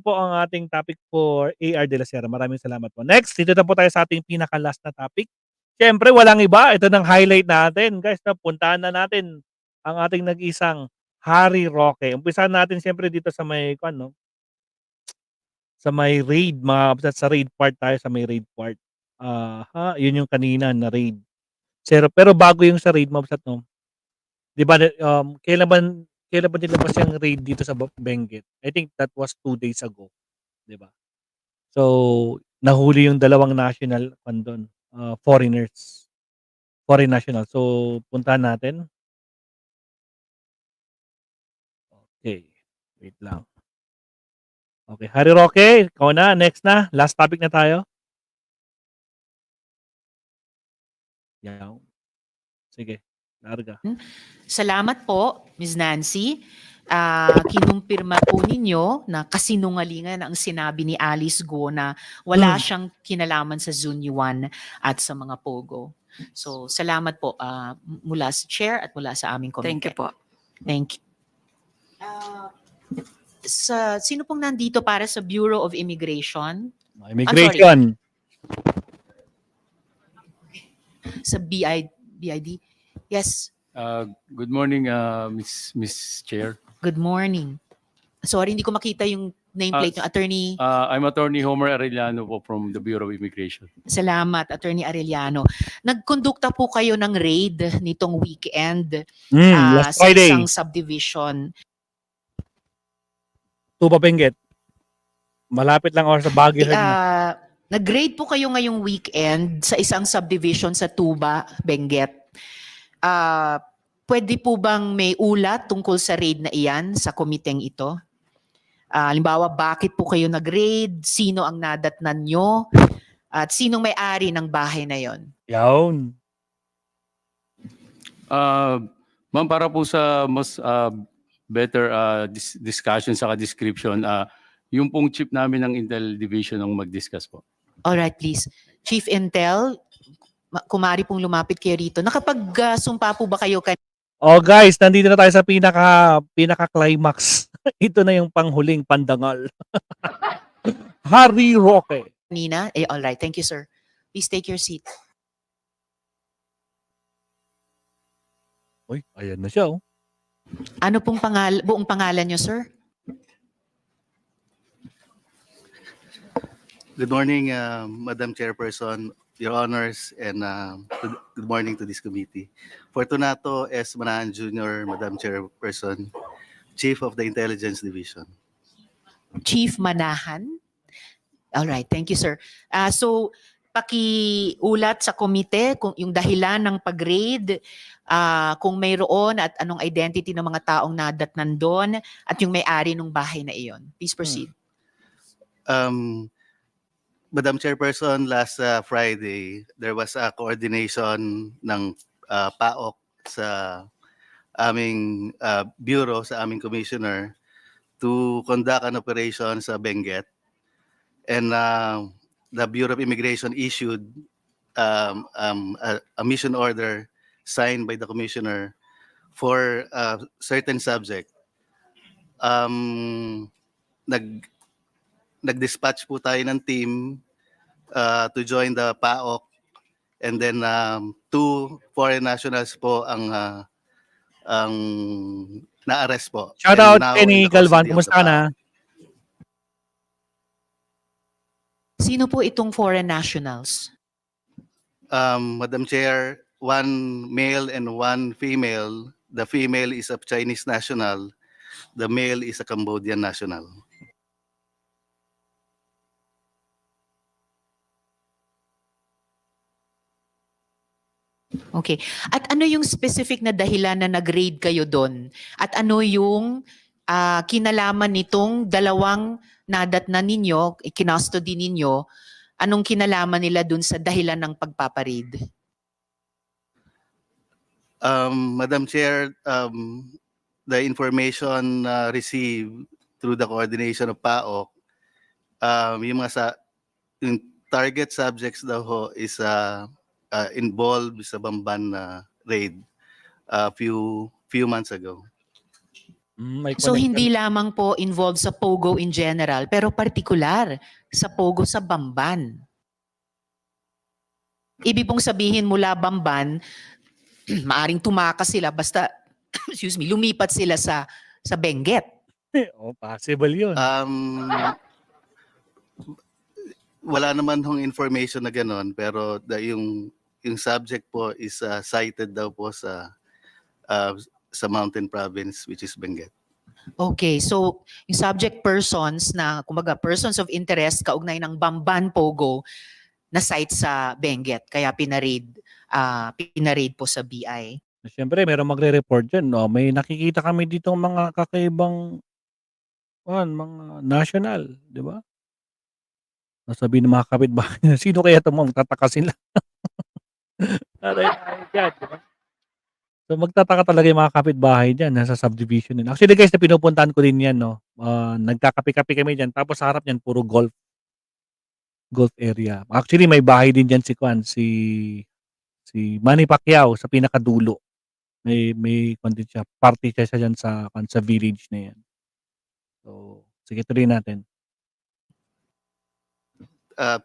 po ang ating topic for AR de la Sierra. Maraming salamat po. Next, dito na po tayo sa ating pinaka-last na topic. Siyempre, walang iba. Ito ng highlight natin. Guys, puntahan na natin ang ating nag-isang Harry Roque. Umpisahan natin siyempre dito sa may, ano, sa may raid. Sa raid part tayo, sa may raid part. Yun yung kanina na raid. Pero bago yung sa raid, mabsat, no? Di ba, kailan ba nilabas yung raid dito sa Benguet? I think that was 2 days ago. Di ba? So, nahuli yung dalawang national doon, foreigners. Foreign national. So, puntahan natin. Okay. Wait lang. Okay. Harry Roque, ikaw na. Next na. Last topic na tayo. Yaw. Sige. Larga. Salamat po, Ms. Nancy. Kinumpirma po ninyo na kasinungalingan ang sinabi ni Alice Go na wala siyang kinalaman sa Zunyuan at sa mga Pogo. So, salamat po mula sa chair at mula sa aming committee. Thank you po. Thank you. Sino pong nandito para sa Bureau of Immigration? Immigration. Sa BID? Yes. Good morning, Miss Chair. Good morning. Sorry, hindi ko makita yung nameplate ng attorney. I'm Attorney Homer Arellano po from the Bureau of Immigration. Salamat, Attorney Arellano. Nagkondukta po kayo ng raid nitong weekend last sa Friday. isang subdivision. Tuba Benguet. Malapit lang ako sa Baguio. Nag-raid po kayo ngayong weekend sa isang subdivision sa Tuba, Benguet. Pwede po bang may ulat tungkol sa raid na iyan sa komiteng ito? Halimbawa, bakit po kayo nag-raid? Sino ang nadatnan nyo? At sinong may-ari ng bahay na yon? Yawn. Ma'am, para po sa mas better discussion sa description, yung pong chief namin ng Intel Division ang mag-discuss po. Alright, please. Chief Intel, kumari pong lumapit kayo rito. Nakapag-sumpa po ba kayo kanina? Oh guys, nandito na tayo sa pinaka-climax. Ito na yung panghuling pandangal. Harry Roque. Nina? Alright, thank you, sir. Please take your seat. Uy, ayan na siya, oh. Ano pong buong pangalan nyo, sir? Good morning, Madam Chairperson, Your Honors, and good morning to this committee. Fortunato S. Manahan Jr., Madam Chairperson, Chief of the Intelligence Division. Chief Manahan? All right, thank you, sir. So, pakiulat sa komite kung yung dahilan ng pag-raid, kung mayroon at anong identity ng mga taong nadatnan doon at yung may-ari ng bahay na iyon. Please proceed. Madam Chairperson, last Friday, there was a coordination ng PAOK sa aming bureau, sa aming commissioner, to conduct an operation sa Benguet. And the Bureau of Immigration issued a mission order signed by the commissioner for a certain subject. Nag-dispatch po tayo ng team to join the PAOK, and then 2 foreign nationals po ang na-arrest po. Shout out Kenny Galvan, kumusta na? Sino po itong foreign nationals? Madam Chair, 1 male and 1 female. The female is a Chinese national. The male is a Cambodian national. Okay. At ano yung specific na dahilan na nag-raid kayo doon? At ano yung kinalaman nitong dalawang nadatnan ninyo, kinustody ninyo, anong kinalaman nila doon sa dahilan ng pagpaparaid? Madam Chair, the information received through the coordination of PAOK, yung target subjects daw ho is involved sa Bamban raid a few months ago. May So connection. hindi lamang po involved sa Pogo in general, pero particular sa Pogo sa Bamban. Ibig pong sabihin mula Bamban, maaring tumakas sila basta excuse me, lumipat sila sa Benguet. Oh, possible yun. Wala naman hong information na gano'n, pero yung subject po is cited daw po sa Mountain Province, which is Benguet. Okay, so yung subject persons na, kumbaga, persons of interest kaugnay ng Bamban Pogo na site sa Benguet, kaya pinaraid po sa BI. Siyempre, meron magre-report dyan. No? May nakikita kami dito mga kakaibang mga national, di ba? Sasabihin ng mga kapitbahay, sino kaya ito mo? Magtataka sila. Taray tayo dyan, di ba? So magtataka talaga yung mga kapitbahay dyan nasa subdivision nila. Actually guys, na pinupuntahan ko din yan, no? Nagkakape-kape kami dyan. Tapos sa harap niyan, puro golf area. Actually, may bahay din dyan si Manny Pacquiao sa pinakadulo. May content siya. Party siya dyan sa village na yan. So, sige, tuloy natin.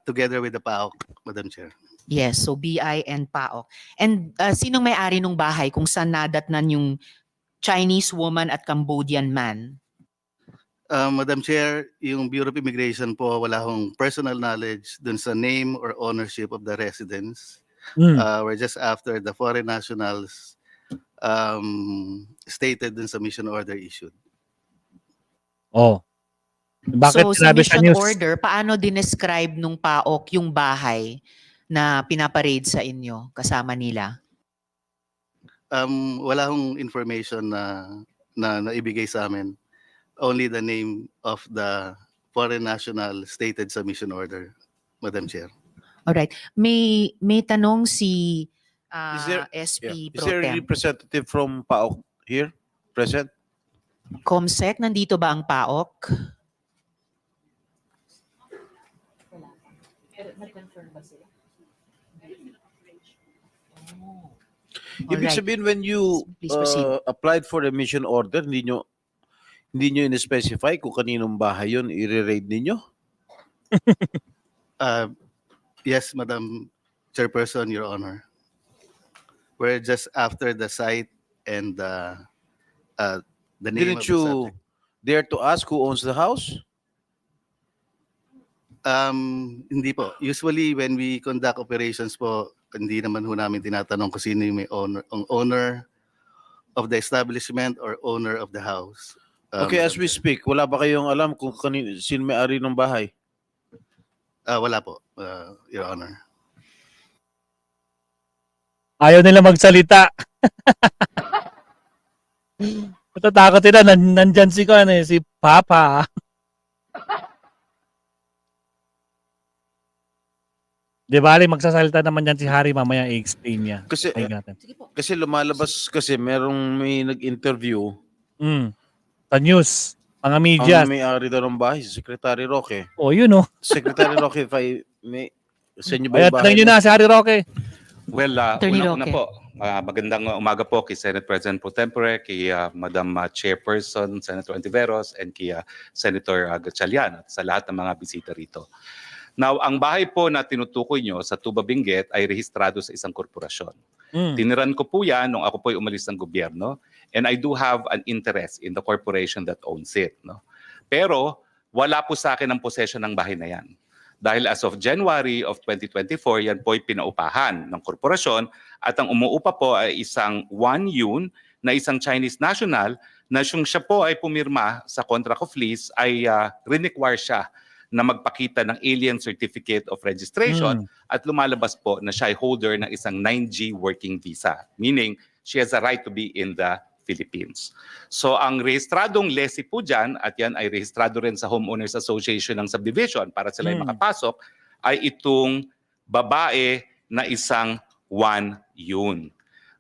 Together with the PAOK, Madam Chair. Yes, so BI and PAOK. And sinong may-ari ng bahay kung saan nadatnan yung Chinese woman at Cambodian man? Madam Chair, yung Bureau of Immigration po, wala hong personal knowledge dun sa name or ownership of the residents. We're just after the foreign nationals stated dun sa mission order issued. Oh. Bakit So sa sinabi sa mission news? order, paano dinescribe nung PAOK yung bahay na pinaparade sa inyo kasama nila? Wala hong information na naibigay sa amin. Only the name of the foreign national stated sa mission order, Madam Chair. Alright. May tanong si Is there- SP Is Pro there a Tem. representative from PAOK here present? Comsec, nandito ba ang PAOK? Ibig Alright. sabihin when you Please proceed. applied for a mission order, hindi nyo in-specify kung kaninong bahay yun i-raid ninyo? Yes, Madam Chairperson, Your Honor. We're just after the site and the name Didn't of the you subject. dare to ask who owns the house? Hindi po. Usually when we conduct operations po, hindi naman ho namin tinatanong kung sino yung may owner of the establishment or owner of the house. Okay, as Madam we Chair. speak, wala ba kayong alam kung sino may-ari ng bahay? Wala po, Your Honor. Ayaw nila magsalita. Natatakot sila. Nandyan si Papa. Di ba, magsasalita naman yan si Harry, mamaya i-explain niya. Kasi Ay, natin. kasi lumalabas kasi may nag-interview Sa news, mga media. ang may-ari daw ng bahay, si Secretary Roque. O, yun o. Secretary Roque, if I may, sa inyo ba Ayan, yung bahay? tanong nyo na si Harry Roque. Well, Attorney unang-una Roque. po, magandang umaga po kay Senate President Pro Tempore, kay Madam Chairperson, Senator Antiveros, and kay Senator Gatchalian, at sa lahat ng mga bisita rito. Now, ang bahay po na tinutukoy nyo sa Tuba Benguet ay rehistrado sa isang korporasyon. Tiniran ko po yan nung ako po ay umalis ng gobyerno, and I do have an interest in the corporation that owns it. No? Pero wala po sa akin ang possession ng bahay na yan. Dahil as of January of 2024, yan po ay pinaupahan ng korporasyon at ang umuupa po ay isang Wang Yun na isang Chinese national na siya po ay pumirma sa contract of lease ay require siya na magpakita ng Alien Certificate of Registration at lumalabas po na siya ay holder ng isang 9G working visa. Meaning, she has a right to be in the Philippines. So ang rehistradong lessee po dyan, at yan ay rehistrado rin sa Homeowners Association ng Subdivision para sila ay makapasok, ay itong babae na isang Wan Yun.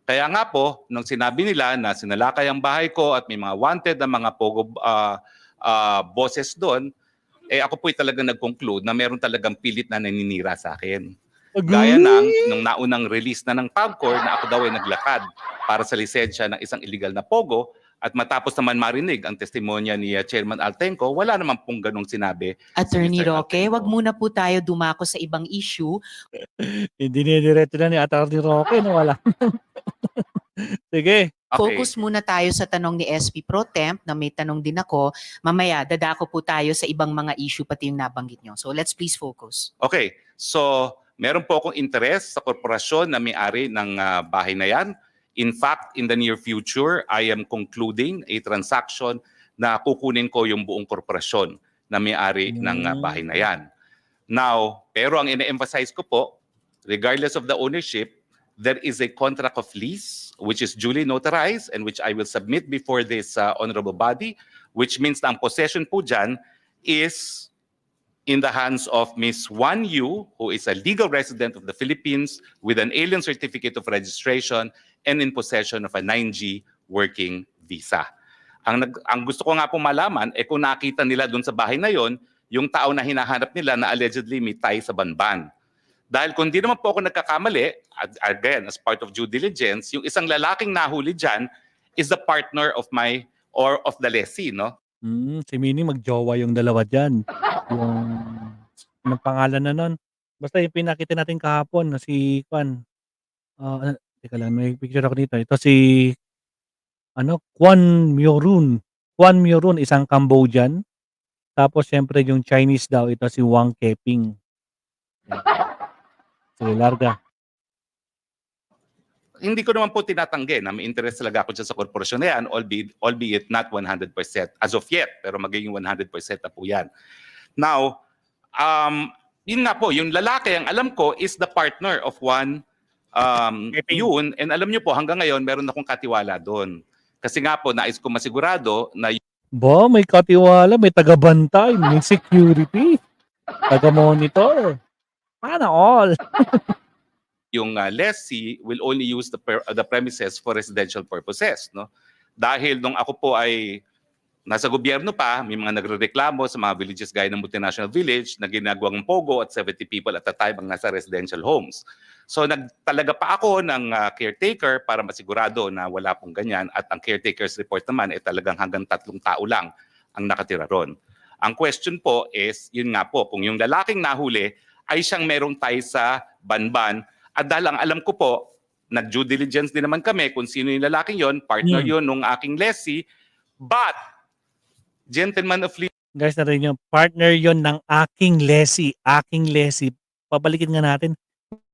Kaya nga po, nung sinabi nila na sinalakay ang bahay ko at may mga wanted na mga pogo bosses doon, ako po'y talagang nag-conclude na meron talagang pilit na naninira sa akin. Gaya nung naunang release na ng PAGCOR na ako daw ay naglakad para sa lisensya ng isang illegal na pogo At matapos naman marinig ang testimonya ni Chairman Altenco, wala naman pong ganong sinabi. Attorney Mr. Roque, Altenco. wag muna po tayo dumako sa ibang issue. Dinidiretso na ni Atty. Roque na wala. Sige. Focus muna tayo sa tanong ni SP Pro Temp na may tanong din ako. Mamaya, dadako po tayo sa ibang mga issue pati yung nabanggit nyo. So let's please focus. Okay, so meron po akong interest sa korporasyon na may-ari ng bahay na yan. In fact, in the near future, I am concluding a transaction na kukunin ko yung buong korporasyon na may-ari ng bahay na yan. Now, pero ang ina-emphasize ko po, regardless of the ownership, there is a contract of lease which is duly notarized and which I will submit before this honorable body, which means na ang possession po dyan is in the hands of Ms. Wan Yu, who is a legal resident of the Philippines with an alien certificate of registration and in possession of a 9G working visa. Ang gusto ko nga po malaman, kung nakita nila doon sa bahay na yon, yung tao na hinahanap nila na allegedly may tie sa Banban. Dahil kung di naman po ako nagkakamali, again, as part of due diligence, yung isang lalaking nahuli dyan is the partner of the lessee, no? Si Mini magjowa yung dalawa dyan. Yung pangalan na nun. Basta yung pinakita natin kahapon na si Kwan. Teka lang, may picture ako dito. Ito si Kwan Myorun. Kwan Myorun, isang Cambodian. Tapos syempre yung Chinese daw, ito si Wang Keping. Sige, larga. Hindi ko naman po tinatanggi na may interest talaga ako dyan sa korporasyon na yan, albeit not 100% as of yet, pero magiging 100% na po yan. Now, yun nga po, yung lalaki, ang alam ko, is the partner of one yun, and alam nyo po, hanggang ngayon, meron akong katiwala doon. Kasi nga po, nais ko masigurado na May katiwala, may taga-bantay, may security, taga-monitor. Sana all. yung lessee will only use the premises for residential purposes, no? Dahil nung ako po ay nasa gobyerno pa, may mga nagrereklamo sa mga villages gaya ng multinational village na ginagawang pogo at 70 people at a time ang nasa residential homes. So nagtalaga pa ako ng caretaker para masigurado na wala pong ganyan, at ang caretaker's report naman ay talagang hanggang 3 tao lang ang nakatira ron. Ang question po is, yun nga po, kung yung lalaking nahuli ay siyang merong tie sa Banban, at dahil ang alam ko po, nag-due diligence din naman kami kung sino yung lalaking yon, partner yon nung aking lessee, but gentleman of lease. Guys, narinig nyo, partner yon ng aking lessee. Pabalikin nga natin.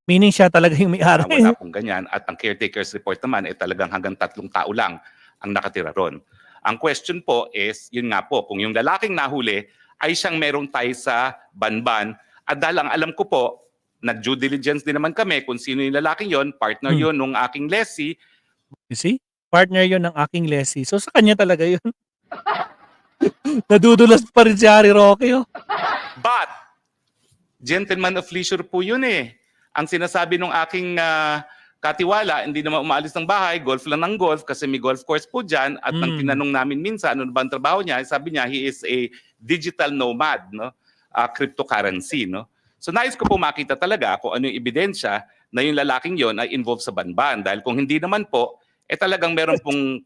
Meaning siya talaga yung may-ari. Wala pong ganyan, at ang caretaker's report naman ay talagang hanggang 3 tao lang ang nakatira ron. Ang question po is, yun nga po, kung yung lalaking nahuli ay siyang merong tie sa Banban, at dahil ang alam ko po, nag-due diligence din naman kami kung sino yung lalaking yon, partner yon nung aking lessee. You see? Partner yon ng aking lessee. So sa kanya talaga yun. Nadudulas pa rin si Harry Roque. Oh. But, gentleman of leisure po yun eh. Ang sinasabi nung aking katiwala, hindi naman umaalis ng bahay, golf lang ng golf kasi may golf course po dyan. At nang tinanong namin minsan, ano ba ang trabaho niya, sabi niya, he is a digital nomad, no? Cryptocurrency, no? So nais ko po makita talaga kung ano yung ebidensya na yung lalaking yon ay involved sa Banban. Dahil kung hindi naman po, talagang meron pong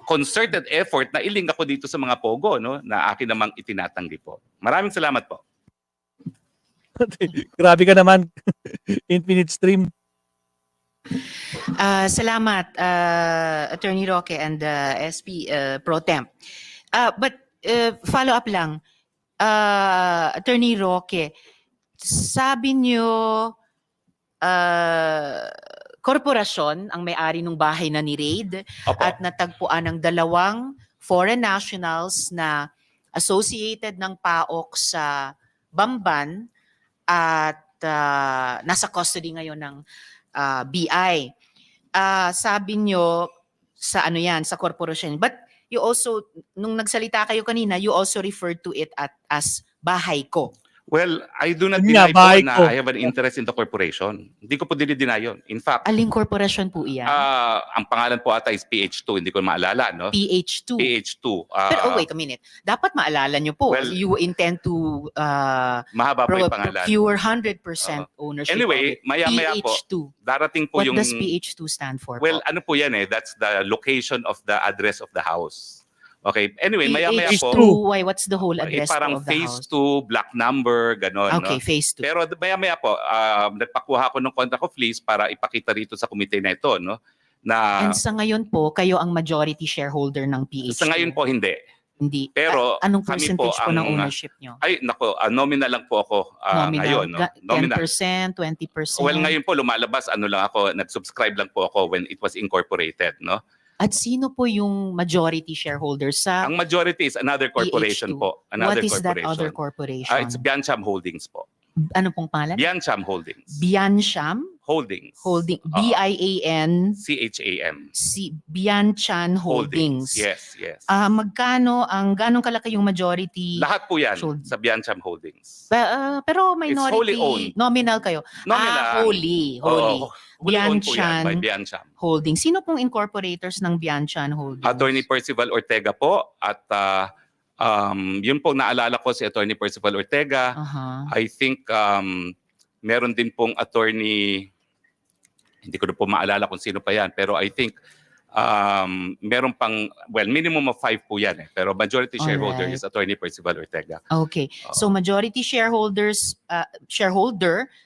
concerted effort na iling ako dito sa mga pogo, no, na akin namang itinatanggi po. Maraming salamat po. Grabe ka naman. Infinite stream. Salamat, Attorney Roque and SP Pro Temp. But follow up lang, Attorney Roque, sabi niyo korporasyon ang may-ari ng bahay na ni-raid at natagpuan ng 2 foreign nationals na associated ng PAOK sa Bamban at nasa custody ngayon ng BI. Sabi niyo sa sa korporasyon. But you also, nung nagsalita kayo kanina, you also referred to it as bahay ko. Well, I do not Yun nga, deny po bahay na ko. I have an interest in the corporation. Hindi ko po dinideny yun. In fact, Aling korporasyon po iyan? ang pangalan po ata is PH2, hindi ko maalala, no? PH2. PH2. Pero wait a minute. Dapat maalala nyo po. Well, you intend to mahaba pa yung pangalan. procure 100% ownership Anyway, of it. maya-maya po, PH2. darating po What yung... does PH2 stand for Well, po? ano po yan eh, that's the location of the address of the house. Okay, anyway, maya-maya PH2, po, why? What's the whole address parang of the phase house? 2, block number, gano'n. Okay, no? phase 2. Pero maya-maya po, nagpakuha ko ng contract of lease para ipakita rito sa komite na ito, no? Na And sa ngayon po, kayo ang majority shareholder ng PH2. sa ngayon po hindi. Hindi. Pero Anong kami percentage po po ng ang- ownership nyo? Ay, nako, nominal lang po ako Nominal. ngayon. No? Nominal. 10%, 20%? Well, ngayon po lumalabas, ano lang ako, nag-subscribe lang po ako when it was incorporated, no? At sino po yung majority shareholder sa Ang majority is another corporation PH2. po. Another What is that corporation. other corporation? It's Biancham Holdings po. Ano pong pangalan? Biancham Holdings. Biancham Holdings. Holding. Oo. B-I-A-N. CHAM. Bianchan Holdings. Yes, yes. Ganong kalaki yung majority? Lahat po yan Sold. sa Biancham Holdings. Pero wholly minority, owned. nominal kayo. Nominal. Wholly. Oo, wholly owned po yan Bianchan by Biancham. Holdings. Sino pong incorporators ng Bianchan Holdings? Attorney Percival Ortega po at yun po naalala ko si Attorney Percival Ortega. Aha. I think meron din pong attorney, hindi ko na po maalala kung sino pa yan, pero I think meron pang, well, minimum of 5 po yan eh. Pero majority shareholder Alright. is Attorney Percival Ortega. Okay. So majority shareholder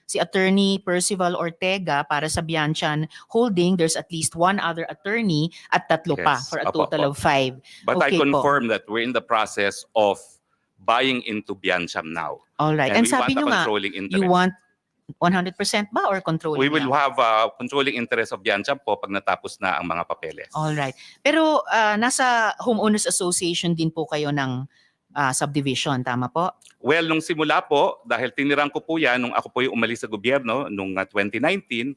si Attorney Percival Ortega para sa Bianchan Holding. There's at least one other attorney at tatlo pa Yes. for a Apo, total of 5. But I Okay po. confirm that we're in the process of buying into Biancham now. All right. And And we sabi want a nyo nga, controlling interest. you want 100% ba or controlling We will lang? have controlling interest of Biancham po pag natapos na ang mga papeles. All right. Pero nasa Homeowners Association din po kayo ng subdivision, tama po? Well, nung simula po, dahil tinirang ko po yan nung ako po yung umalis sa gobyerno nung 2019,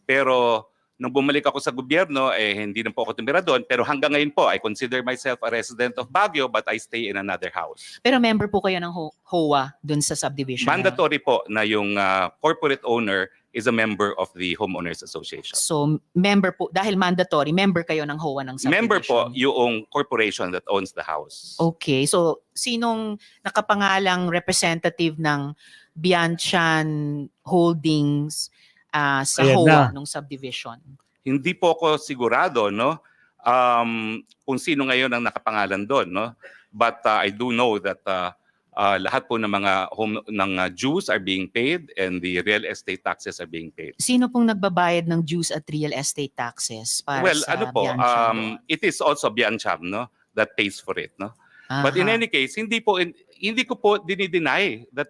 pero nung bumalik ako sa gobyerno, hindi na po ako tumira doon. Pero hanggang ngayon po, I consider myself a resident of Baguio but I stay in another house. Pero member po kayo ng HOA dun sa subdivision. na yun? Mandatory po na yung corporate owner is a member of the Homeowners Association. So, member po, dahil mandatory, member kayo ng HOA ng subdivision. Member po yung corporation that owns the house. Okay. So, sinong nakapangalang representative ng Bianchan Holdings sa Ayan HOA na. ng subdivision? Hindi po ako sigurado, no? Kung sino ngayon ang nakapangalan doon, no? But I do know that lahat po ng mga dues are being paid and the real estate taxes are being paid. Sino pong nagbabayad ng dues at real estate taxes para Well, sa ano po, Bianchan? it is also Biancham, no? That pays for it, no? But in Aha. any case, hindi ko po dinideny that,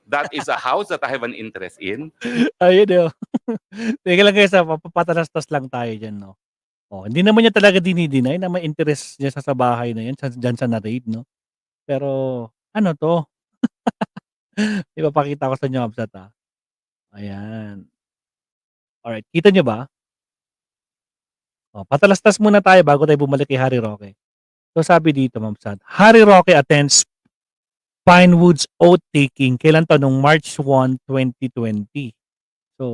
that is a house that I have an interest in. Ayun, oh. Teka lang guys, papatalastas lang tayo dyan, no? Hindi naman niya talaga dinideny na may interest niya sa bahay na yan, dyan sa na-raid, no? Pero, ano to? Ipapakita ko sa inyo, Absat, ha? Ayan. Alright, kita niyo ba? Patalastas muna tayo bago tayo bumalik kay Harry Roque. So, sabi dito, Ma'am Sad, Harry Roque attends Pinewoods oath-taking. Kailan to? Nung March 1, 2020. So,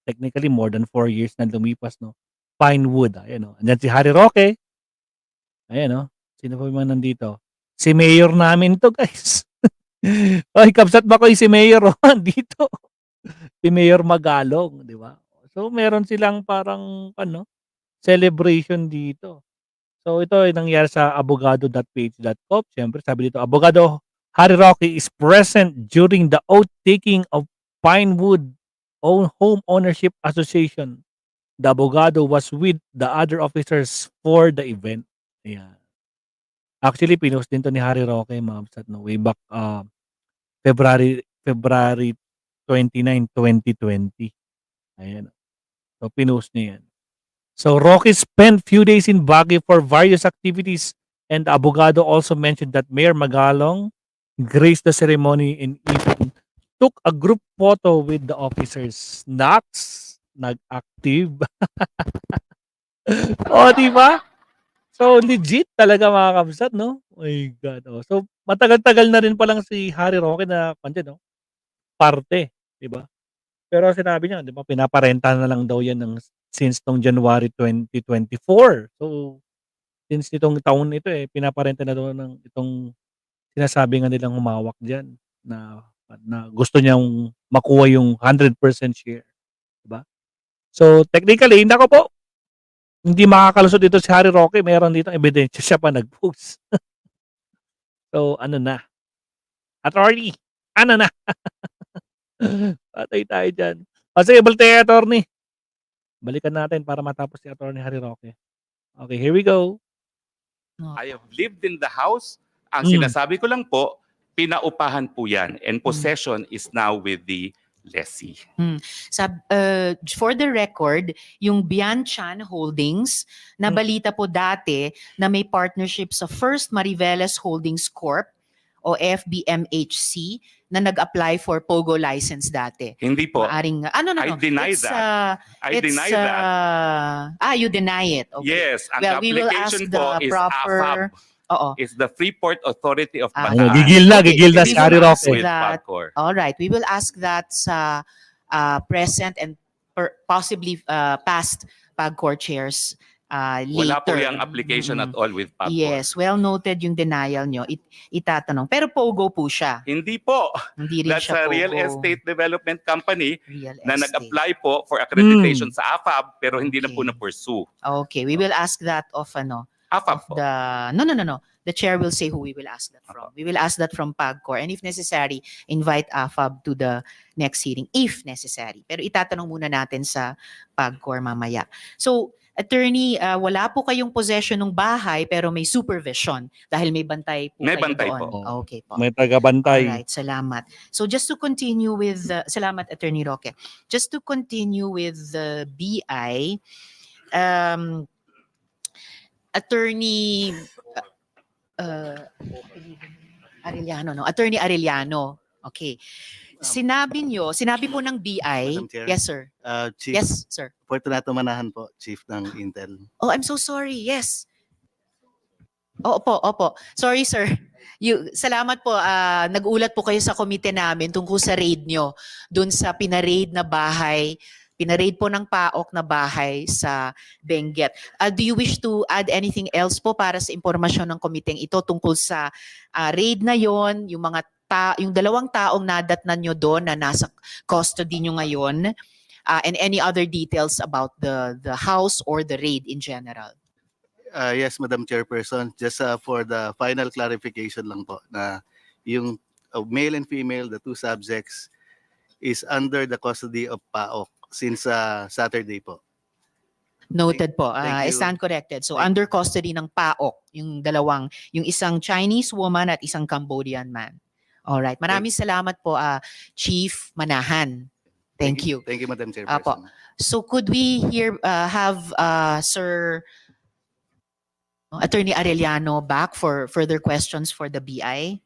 technically, more than 4 years na lumipas, no? Pinewood. Ayan, no? Andyan si Harry Roque. Ayan, no? Sino pa yung mga nandito? Si Mayor namin to, guys. Ay, kapsat ba ko yung si Mayor? Dito. Si Mayor Magalong, di ba? So, meron silang parang, celebration dito. So, ito ay nangyari sa abogado.page.com. Siyempre, sabi dito, Abogado Harry Roque is present during the oath-taking of Pinewood Home Ownership Association. The abogado was with the other officers for the event. Ayan. Actually, pinost din to ni Harry Roque, way back February 29, 2020. Ayan. So, pinost niya yan. So, Roque spent few days in Baguio for various activities and the abogado also mentioned that Mayor Magalong graced the ceremony and even took a group photo with the officers. Nax, nag-active. O, di ba? So, legit talaga mga kabsat, no? My God, oh. So, matagal-tagal na rin palang si Harry Roque na nandiyan, no? Parte, 'di ba? Pero sinabi niya, 'di ba, pinaparenta na lang daw 'yan since nung January 2024. So, since nitong taon ito, eh, pinaparenta na daw ng itong sinasabi nga nilang humawak diyan na na gusto niyang makuha yung 100% share, 'di ba? So, technically, naku po, hindi makakalusot dito si Harry Roque, meron ditong ebidensya siya pa nag-post. So, ano na, attorney, ano na? Patay tayo diyan. O sige, Voltaire attorney. Balikan natin para matapos si Attorney Harry Roque. Okay, here we go. I have lived in the house. Ang Mm. sinasabi ko lang po, pinaupahan po yan and possession is now with the lessee. For the record, yung Bianchan Holdings, nabalita po dati na may partnership sa First Mariveles Holdings Corp o FBMHC na nag-apply for POGO license dati. Hindi po. Maaring, I deny it's, that. I deny that. You deny it. Okay. Yes, ang Well, we will ask application po the is proper... AFAB. Oo. It's the Freeport Authority of Ah, Ano, Bataan. gigil na Okay, si we Harry will ask Roque. With that. PAGCOR. All right, we will ask that sa present and possibly past PAGCOR chairs later. Wala po yung application at all with PAGCOR. Yes, well noted yung denial nyo. Itatanong. Pero POGO po siya. Hindi po. Hindi rin That's siya a POGO. real estate development company Real na estate. nag-apply po for accreditation sa AFAB pero hindi na po Okay. na-pursue. Okay, we will ask that of AFAB po. No. The chair will say who we will ask that from. We will ask that from PAGCOR, and if necessary, invite AFAB to the next hearing if necessary. Pero itatanong muna natin sa PAGCOR mamaya. So, attorney, wala po kayong possession ng bahay pero may supervision dahil may bantay po May kayo bantay doon. po. Okay po. May tagabantay. Alright, salamat. So just to continue with, salamat Attorney Roque. Just to continue with the BI, Attorney Arellano, no? Attorney Arellano. Okay. Sinabi po ng BI, Madam Chair. yes sir. Chief Yes sir. Fortunato Manahan po, Chief ng Intel. Oh, I'm so sorry. Yes. Opo. Sorry, sir. Salamat po. Nag-ulat po kayo sa komite namin tungkol sa raid nyo dun sa pinaraid na bahay. Pinaraid po ng PAOK na bahay sa Benguet. Do you wish to add anything else po para sa impormasyon ng komiteng ito tungkol sa raid na yon, yung mga yung dalawang taong nadatnan nyo doon na nasa custody nyo ngayon, and any other details about the house or the raid in general? Yes, Madam Chairperson. Just for the final clarification lang po na yung male and female, the two subjects, is under the custody of PAOK since Saturday po. Noted po. Thank I you. stand corrected. So Thank under custody ng PAOK, yung isang Chinese woman at isang Cambodian man. All right. Maraming salamat po, Chief Manahan. Thank you. Thank you, Madam Chairperson. Apo. So could we have Sir Attorney Arellano back for further questions for the BI?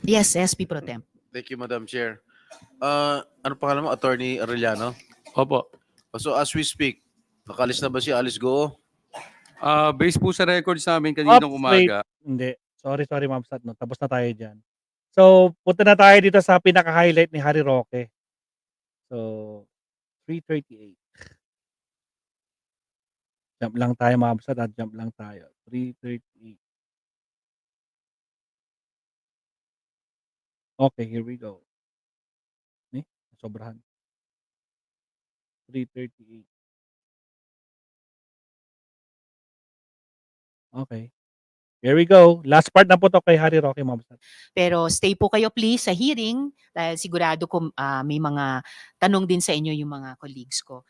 Yes, SP Pro Temp. Thank you, Madam Chair. Ano pangalan mo? Attorney Arellano? Opo. So as we speak, nakalis na ba si Alice Goo? Based po sa records namin kaninang umaga, Hindi. Sorry, Ma'am Sat, no? Tapos na tayo dyan. So, punta na tayo dito sa pinaka-highlight ni Harry Roque. So, 338. Jump lang tayo, Ma'am Sat, at jump lang tayo. 338. Okay, here we go. Sobrahan. 338. Okay. Here we go. Last part na po to kay Harry Roque, Ma'am Sat. Pero stay po kayo please sa hearing dahil sigurado ko may mga tanong din sa inyo yung mga colleagues ko.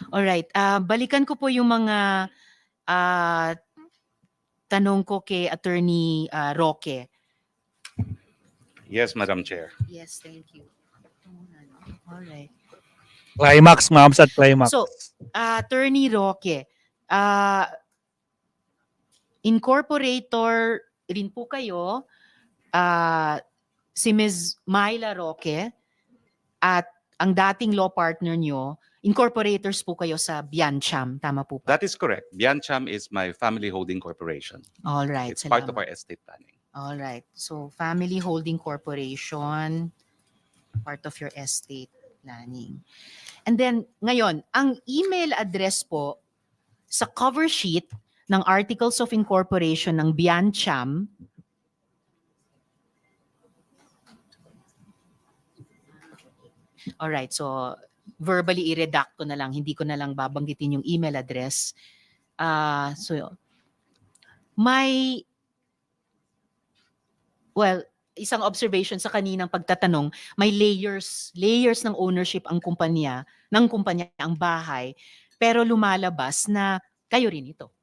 Alright, balikan ko po yung mga tanong ko kay Attorney Roque. Yes, Madam Chair. Yes, thank you. Alright. Climax, ma'am, at climax. So, Attorney Roque, incorporator rin po kayo, si Ms. Myla Roque, at ang dating law partner nyo, incorporators po kayo sa Biancham. Tama po ba? That is correct. Biancham is my family holding corporation. All right. It's part of salamat. our estate planning. All right. So, Family Holding Corporation, part of your estate planning. And then, ngayon, ang email address po sa cover sheet ng Articles of Incorporation ng Biancham, all right, so verbally i-redact ko na lang, hindi ko na lang babanggitin yung email address. So, isang observation sa kaninang pagtatanong, may layers ng ownership ang kumpanya, ang bahay, pero lumalabas na kayo rin ito.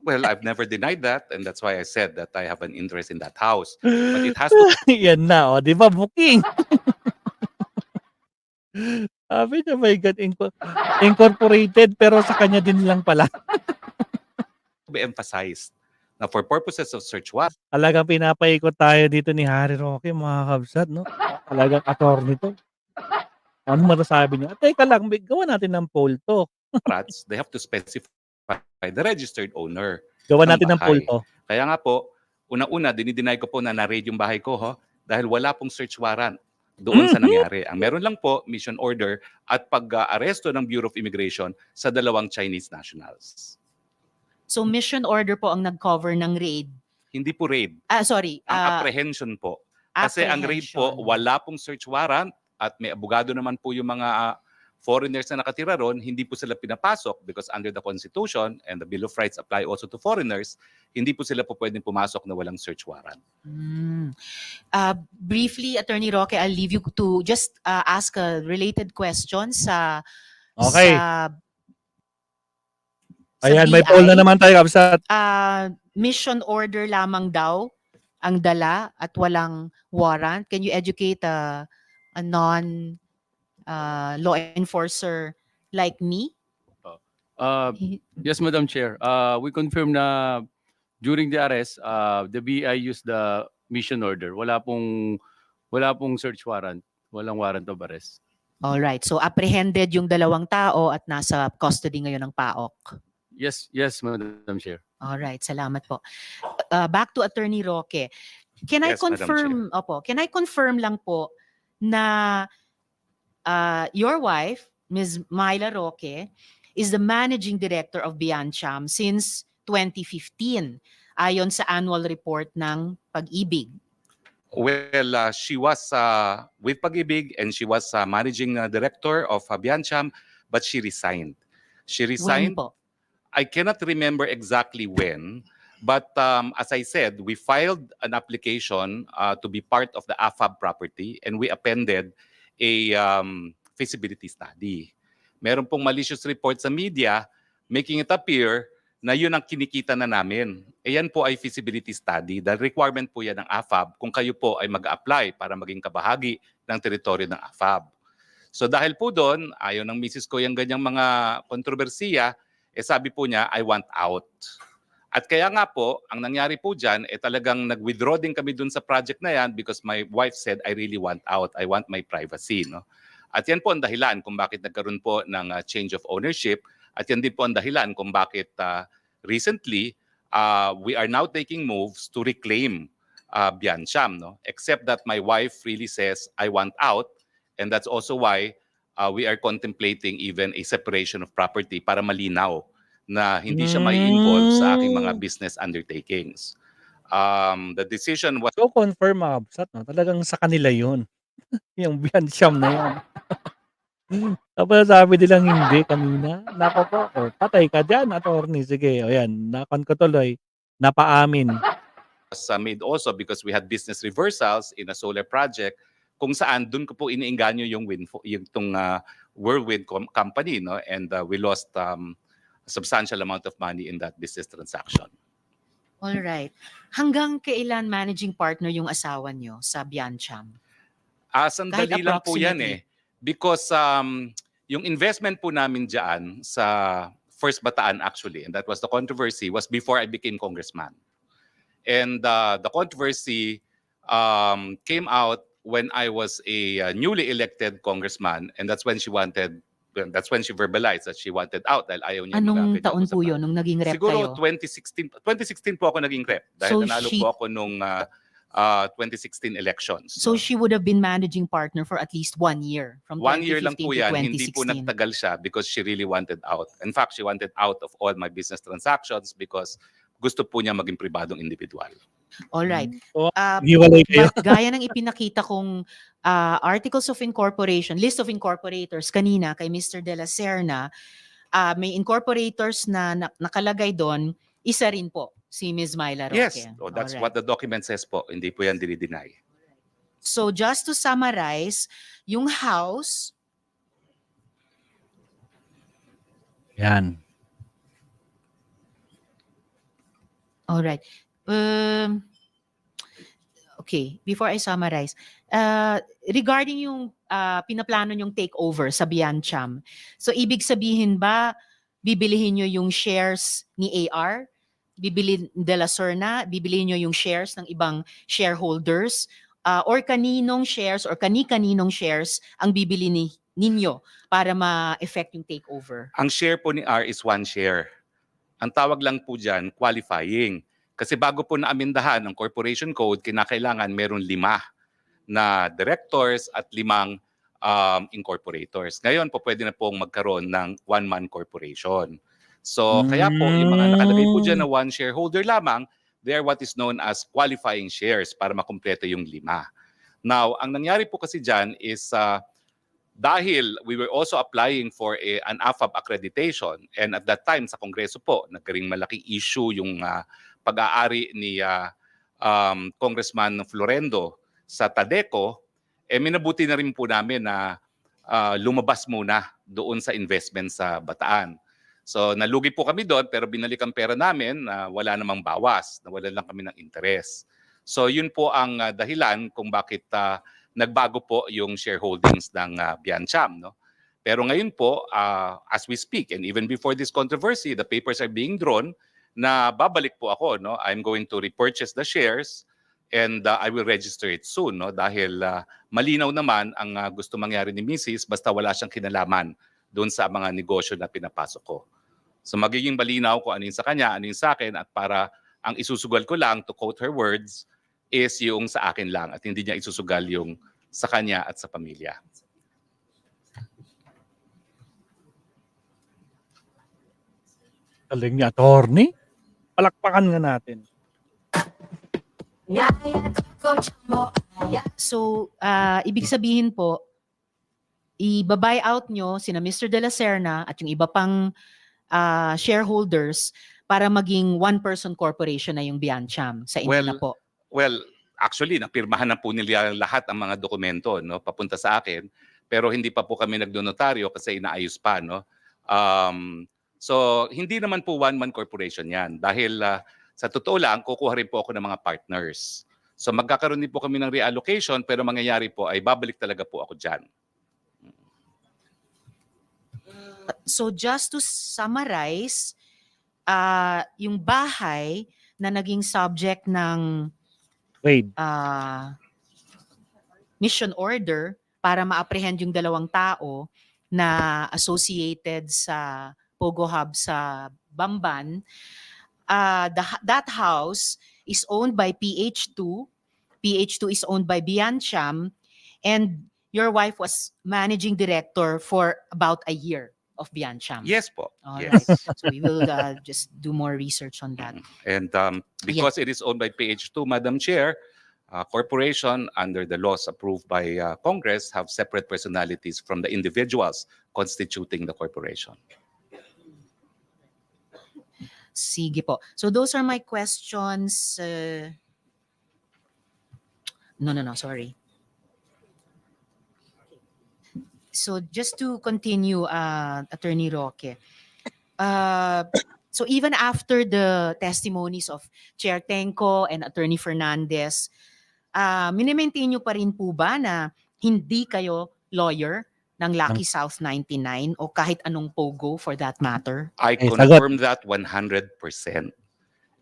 Well, I've never denied that, and that's why I said that I have an interest in that house. But it has to Yan na, o, di ba, booking? Sabi niya, my God, incorporated, pero sa kanya din lang pala. be emphasized. Now, for purposes of search warrant, Talagang pinapaikot tayo dito ni Harry Roque, mga kabsat, no? Talagang attorney to. Ano masasabi niyo? Teka lang, gawa natin ng poll to. warrants, they have to specify the registered owner. Gawa Ng natin ng poll bahay. to. Kaya nga po, unang-una, dinideny ko po na na-raid yung bahay ko, dahil wala pong search warrant doon sa nangyari. Ang meron lang po, mission order at pag-aresto ng Bureau of Immigration sa 2 Chinese nationals. So mission order po ang nag-cover ng raid. Hindi po raid, Sorry. ang apprehension po. Kasi ang raid po, apprehension. wala pong search warrant at may abogado naman po yung mga foreigners na nakatira ron, hindi po sila pinapasok because under the Constitution and the Bill of Rights apply also to foreigners, hindi po sila po pwedeng pumasok na walang search warrant. Briefly, Attorney Roque, I'll leave you to just ask a related question sa Okay. sa Ayan, may poll na BI. naman tayo, kabsat. Mission order lamang daw ang dala at walang warrant. Can you educate a non law enforcer like me? Yes, Madam Chair. We confirm na during the arrest, the BI used the mission order. Wala pong search warrant. Walang warrant of arrest. All right. So apprehended yung dalawang tao at nasa custody ngayon ng PAOK. Yes, Madam Chair. All right, salamat po. Back to Attorney Roque. Can I Yes, Madam confirm, can I confirm lang po na your wife, Ms. Myla Roque, is the managing director of Biancham since 2015 ayon sa annual report ng Pag-ibig. Well, she was with Pag-ibig and she was managing director of Biancham, but she resigned. She When resigned. po? I cannot remember exactly when, but as I said, we filed an application to be part of the AFAB property and we appended a feasibility study. Meron pong malicious report sa media making it appear na yun ang kinikita na namin. E yan po ay feasibility study. Dahil requirement po yan ng AFAB kung kayo po ay mag-apply para maging kabahagi ng teritoryo ng AFAB. So dahil po doon, ayaw ng misis ko yung ganyang mga kontrobersiya, sabi po niya, I want out. At kaya nga po, ang nangyari po dyan, talagang nag-withdraw din kami dun sa project na yan because my wife said, I really want out. I want my privacy. No? At yan po ang dahilan kung bakit nagkaroon po ng change of ownership. At yan din po ang dahilan kung bakit recently, we are now taking moves to reclaim Biancham. No? Except that my wife really says, I want out. And that's also why we are contemplating even a separation of property para malinaw na hindi siya mai-involve sa aking mga business undertakings. The decision was So, confirm, mga kabsat, no? Talagang sa kanila yun. Yung Biancham na yan. Tapos sabi nilang hindi kanina. Nako po, patay ka dyan, attorney. Sige, o yan, nakon ko tuloy. Napaamin. made also because we had business reversals in a solar project kung saan dun ko po iniinganyo yung Whirlwind company, no? And we lost a substantial amount of money in that business transaction. All right. Hanggang kailan managing partner yung asawa nyo sa Biancham? Sandali lang po yan approximately. Because yung investment po namin dyan sa First Bataan actually, and that was the controversy, was before I became congressman. And the controversy came out when I was a newly elected congressman, and that's when she verbalized that she wanted out dahil ayaw niya Anong mga ganyang taon po usapan. yun nung naging rep Siguro kayo? 2016 po ako naging rep dahil So nanalo she- po ako nung 2016 elections. So no? she would have been managing partner for at least 1 year, from 1 year lang 2015 po to yan, hindi po 2016. nagtagal siya because she really wanted out. In fact, she wanted out of all my business transactions because gusto po niya maging pribadong individual. All right. So, Ah, hiwalay kayo. but gaya ng ipinakita kong articles of incorporation, list of incorporators kanina kay Mr. De La Serna, may incorporators na nakalagay doon, isa rin po si Ms. Myla Roque. Yes, that's Alright. what the document says po. Hindi po yan dinideny. So just to summarize, yung house, Yan. all right. Okay, before I summarize, regarding yung pinaplano yung takeover sa Biancham, so ibig sabihin ba, bibilihin nyo yung shares ni AR? Bibilin De La Serna? Bibilihin nyo yung shares ng ibang shareholders? Or kaninong shares or kani-kaninong shares ang bibili ninyo para ma-effect yung takeover? Ang share po ni R is 1 share. Ang tawag lang po dyan, qualifying. Kasi bago po naamindahan ang corporation code, kinakailangan meron 5 na directors at 5 incorporators. Ngayon po pwede na pong magkaroon ng 1-man corporation. So kaya po yung mga nakalagay po dyan na 1 shareholder lamang, they are what is known as qualifying shares para makumpleto yung 5. Now, ang nangyari po kasi dyan is dahil we were also applying for an AFAB accreditation, and at that time sa Kongreso po, nagkaring malaking issue yung pag-aari ni Congressman Florendo sa Tadeco, minabuti na rin po namin na lumabas muna doon sa investment sa Bataan. So nalugi po kami doon pero binalik ang pera namin na wala namang bawas, nawalan lang kami ng interest. So yun po ang dahilan kung bakit nagbago po yung shareholdings ng Biancham. No? Pero ngayon po, as we speak, and even before this controversy, the papers are being drawn na babalik po ako. No? I'm going to repurchase the shares and I will register it soon. No? Dahil malinaw naman ang gusto mangyari ni Mrs. basta wala siyang kinalaman doon sa mga negosyo na pinapasok ko. So magiging malinaw kung ano yung sa kanya, ano yung sa akin, at para ang isusugal ko lang, to quote her words, is yung sa akin lang at hindi niya isusugal yung sa kanya at sa pamilya. Galing niya, attorney. Palakpakan nga natin. So, ibig sabihin po, i-buy out nyo sina Mr. De La Serna at yung iba pang shareholders para maging one-person corporation na yung Biancham sa inyo na po. Well, actually, napirmahan na po nila lahat ang mga dokumento, no, papunta sa akin, pero hindi pa po kami nagdonotaryo kasi inaayos pa, no. So, hindi naman po one-man corporation yan dahil sa totoo lang, kukuha rin po ako ng mga partners. So, magkakaroon din po kami ng reallocation pero mangyayari po ay babalik talaga po ako dyan. So just to summarize, yung bahay na naging subject ng Wait. mission order para ma-apprehend yung 2 tao na associated sa Pogo Hub sa Bamban, that house is owned by PH2. PH2 is owned by Biancham, and your wife was managing director for about a year of Biancham. Yes po. All Yes. right. So we will just do more research on that. And because it is owned by PH2, Madam Chair, corporation under the laws approved by Congress have separate personalities from the individuals constituting the corporation. Sige po. So those are my questions. No, sorry. So just to continue, Attorney Roque, so even after the testimonies of Chair Tenco and Attorney Fernandez, minimaintain nyo pa rin po ba na hindi kayo lawyer ng Lucky South 99 o kahit anong POGO for that matter? I Eh, sagot. confirm that 100%.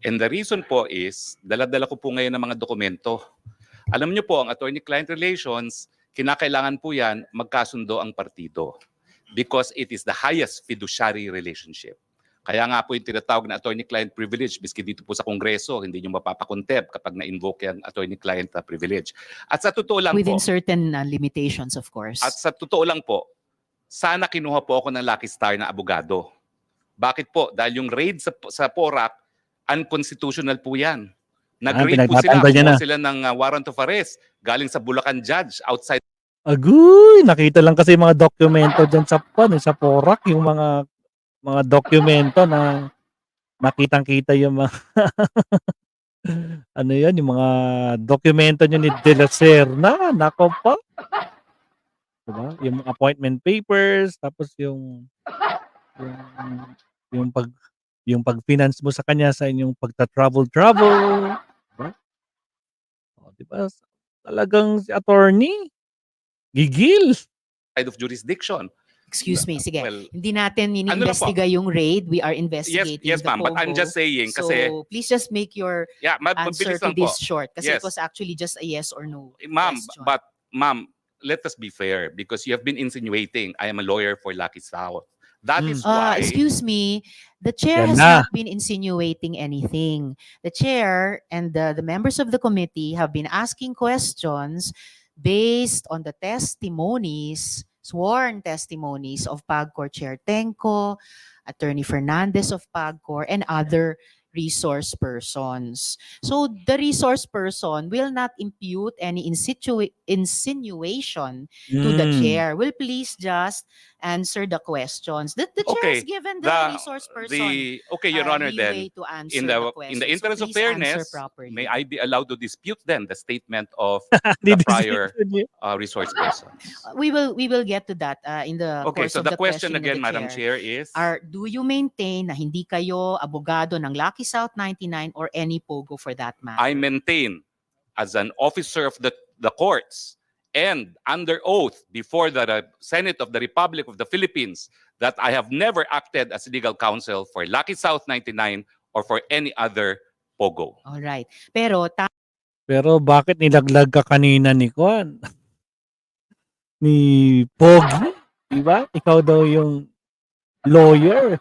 And the reason po is, dala-dala ko po ngayon ng mga dokumento. Alam niyo po, ang attorney-client relations, kinakailangan po yan magkasundo ang partido because it is the highest fiduciary relationship. Kaya nga po yung tinatawag na attorney-client privilege, biski dito po sa Kongreso, hindi nyo mapapakontep kapag na-invoke yung attorney-client privilege. At sa totoo lang Within po, certain limitations, of course. at sa totoo lang po, sana kinuha po ako ng Lucky Star na abogado. Bakit po? Dahil yung raid sa PORAC, unconstitutional po yan. Nag-raid po sila, pinagtatanggal niya kumuha na. sila ng warrant of arrest galing sa Bulacan judge outside Agoy, nakita lang kasi yung mga dokumento dyan sa PORAC, yung mga dokumento na nakitang-kita yung mga ano yan, yung mga dokumento nyo ni De La Serna, nako pa. Diba? Yung appointment papers, tapos yung pag-finance mo sa kanya sa inyong pagta-travel. Diba? O, diba? Talagang si attorney, gigil. of jurisdiction. Excuse me, sige. Well, Hindi natin Ano na po? ini-investiga yung raid. We are yes, investigating yes the ma'am, but I'm POGO. just saying So, kasi, please just make your yeah, answer mabilis to lang po. this short kasi it Yes. was actually just a yes or no Ma'am, question. but ma'am, let us be fair because you have been insinuating I am a lawyer for Lucky South. That is why Excuse me, the chair Yan has na. not been insinuating anything. The chair and the members of the committee have been asking questions based on the testimonies, sworn testimonies of PAGCOR Chair Tenco, Attorney Fernandez of PAGCOR, and other resource persons. So the resource person will not impute any insinuation to the chair. Will please just answer the questions. The chair Okay, has given the, the- resource person Your Honor, leeway then to answer in the the questions. interest So of please answer fairness, properly. may I be allowed to dispute then the statement of Hindi the prior decision resource persons? We will get to that in the Okay, course so of the question questioning of again, the Madam Chair, is Do you maintain na hindi kayo abogado ng Lucky South 99 or any POGO for that matter? I maintain as an officer of the courts and under oath before the Senate of the Republic of the Philippines that I have never acted as legal counsel for Lucky South 99 or for any other POGO. All right. Pero Pero bakit nilaglag ka kanina ni Kwan? Ni Pogi? Diba? Ikaw daw yung lawyer.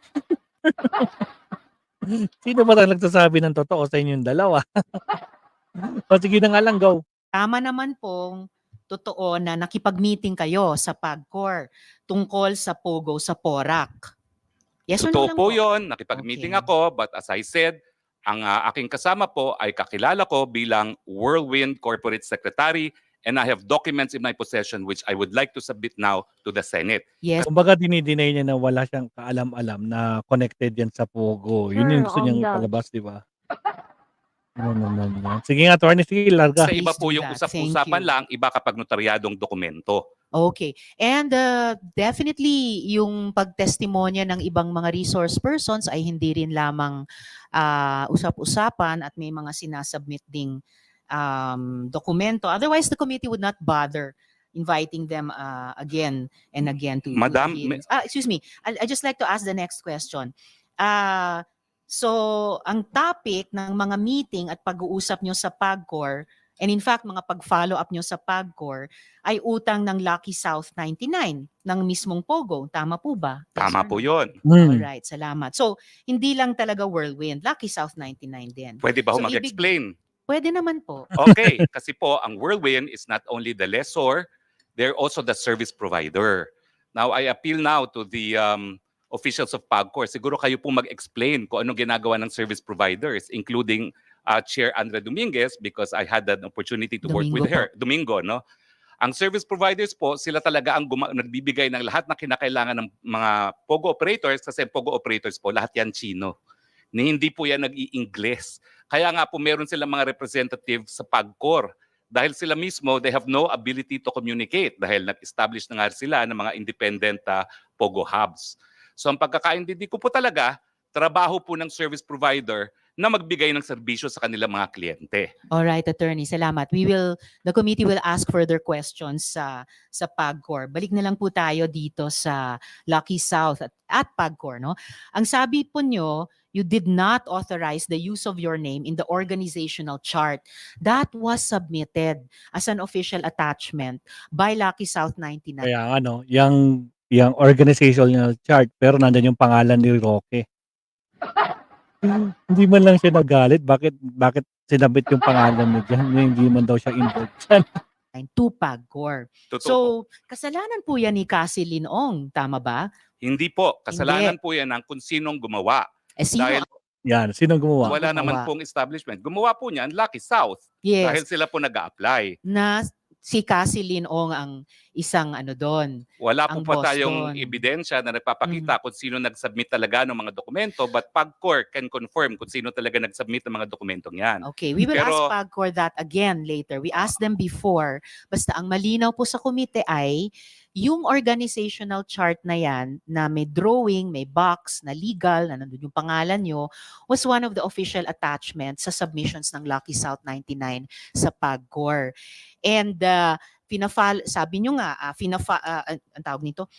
Sino ba talagang nagsasabi ng totoo sa inyong dalawa? O sige na nga lang, go. tama naman pong totoo na nakipag-meeting kayo sa PAGCOR tungkol sa POGO sa PORAC. Yes or no Totoo lang po yun, nakipag-meeting Okay. ako, but as I said, ang aking kasama po ay kakilala ko bilang Whirlwind Corporate Secretary and I have documents in my possession which I would like to submit now to the Senate. Yes. Kumbaga dinideny niya na wala siyang kaalam-alam na connected yan sa Pogo. Yun yung gusto niyang palabas, di ba? Ano naman yan. Sige nga, attorney, sige, larga. Sa iba Please po do yung that. usap-usapan Thank you. lang, iba kapag notaryadong dokumento. Okay. And definitely, yung pagtestimonya ng ibang mga resource persons ay hindi rin lamang usap-usapan at may mga sinasubmit ding dokumento. Otherwise, the committee would not bother inviting them again and again to Madam, hearings. Excuse me. I just like to ask the next question. So, ang topic ng mga meeting at pag-uusap nyo sa PAGCOR, and in fact, mga pag-follow up nyo sa PAGCOR, ay utang ng Lucky South 99 ng mismong POGO. Tama po ba? Yes Tama or po no? yun. Alright, salamat. So, hindi lang talaga Whirlwind, Lucky South 99 din. Pwede ba ho So, mag-explain? Pwede naman po. Okay, kasi po ang Whirlwind is not only the lessor, they're also the service provider. Now, I appeal now to the officials of PAGCOR. Siguro kayo po mag-explain kung anong ginagawa ng service providers, including Chair Andrea Dominguez because I had an opportunity to work with Domingo her. Domingo, no? Ang service providers po, sila talaga ang nagbibigay ng lahat na kinakailangan ng mga POGO operators kasi POGO operators po, lahat yan Chino. Hindi po yan nag-i-Ingles. Kaya nga po meron silang mga representative sa PAGCOR. Dahil sila mismo, they have no ability to communicate dahil nag-establish na nga sila ng mga independent POGO hubs. So ang pagkakaintindi ko po talaga, trabaho po ng service provider na magbigay ng serbisyo sa kanilang mga kliyente. All right, attorney, salamat. The committee will ask further questions sa PAGCOR. Balik na lang po tayo dito sa Lucky South at PAGCOR, no? Ang sabi po nyo, you did not authorize the use of your name in the organizational chart. That was submitted as an official attachment by Lucky South 99. Kaya ano, yung organizational chart pero nandiyan yung pangalan ni Roque. Hindi man lang siya nagalit, bakit sinabit yung pangalan niya diyan, hindi man daw siya involved diyan. To PAGCOR. Totoo po. So, kasalanan po yan ni Cassie Linong, tama ba? Hindi po, kasalanan po yan ng kung sinong gumawa. Sino? Dahil Yan, sinong gumawa? wala gumawa? naman pong establishment. Gumawa po niyan Lucky South dahil Yes, sila po nag-a-apply. na si Cassie Linong ang isang ano doon. Wala po Ang pa boss tayong doon. ebidensya na nagpapakita kung sino nag-submit talaga ng mga dokumento, but PAGCOR can confirm kung sino talaga nag-submit ng mga dokumentong yan. Okay, we will ask Pero- PAGCOR that again later. We asked them before. Basta ang malinaw po sa komite ay yung organizational chart na yan na may drawing, may box, na legal, na nandun yung pangalan nyo, was one of the official attachments sa submissions ng Lucky South 99 sa PAGCOR. And sabi nyo nga, ang tawag nito,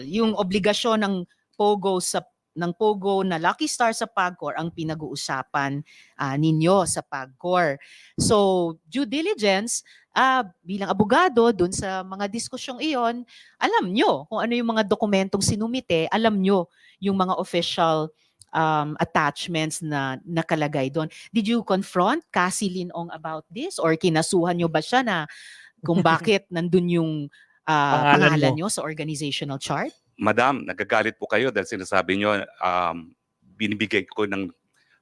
yung obligasyon ng Pogo na Lucky Star sa PAGCOR ang pinag-uusapan ninyo sa PAGCOR. So, due diligence, bilang abogado, dun sa mga diskusyong iyon, alam nyo kung ano yung mga dokumentong sinumite, alam nyo yung mga official attachments na nakalagay doon. Did you confront Cassie Linong about this? Or kinasuhan nyo ba siya na kung bakit nandun yung pangalan nyo sa organizational chart? Madam, nagagalit po kayo dahil sinasabi nyo, binibigay ko ng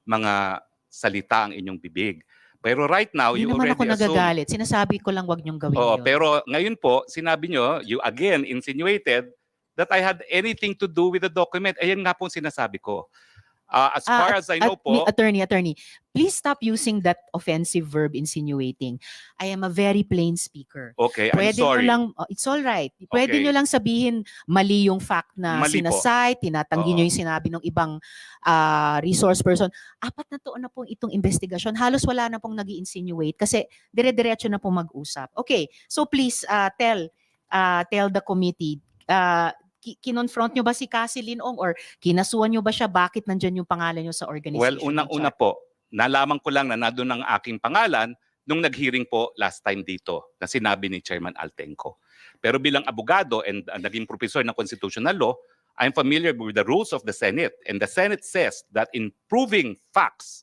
mga salita ang inyong bibig. Pero right now, Hindi you naman already ako assume... nagagalit. Sinasabi ko lang wag niyong gawin Oo, yun. pero ngayon po, sinabi nyo, you again insinuated that I had anything to do with the document. Ayan nga po ang sinasabi ko. As far as I know po... Attorney, please stop using that offensive verb insinuating. I am a very plain speaker. Okay, I'm Pwede sorry. nyo lang, it's all right. Pwede Okay. nyo lang sabihin mali yung fact na Mali po. sinasite, tinatanggi Oo. nyo yung sinabi ng ibang resource person. 4 na taon na pong itong investigasyon. Halos wala na pong nag-i-insinuate kasi dire-diretso na pong mag-usap. Okay, so please tell the committee, kinonfront nyo ba si Cassie Linong or kinasuhan nyo ba siya? Bakit nandyan yung pangalan nyo sa organization? Well, unang-una po, nalaman ko lang na nandun ang aking pangalan nung nag-hearing po last time dito na sinabi ni Chairman Altenco. Pero bilang abogado and naging professor ng constitutional law, I'm familiar with the rules of the Senate. And the Senate says that in proving facts,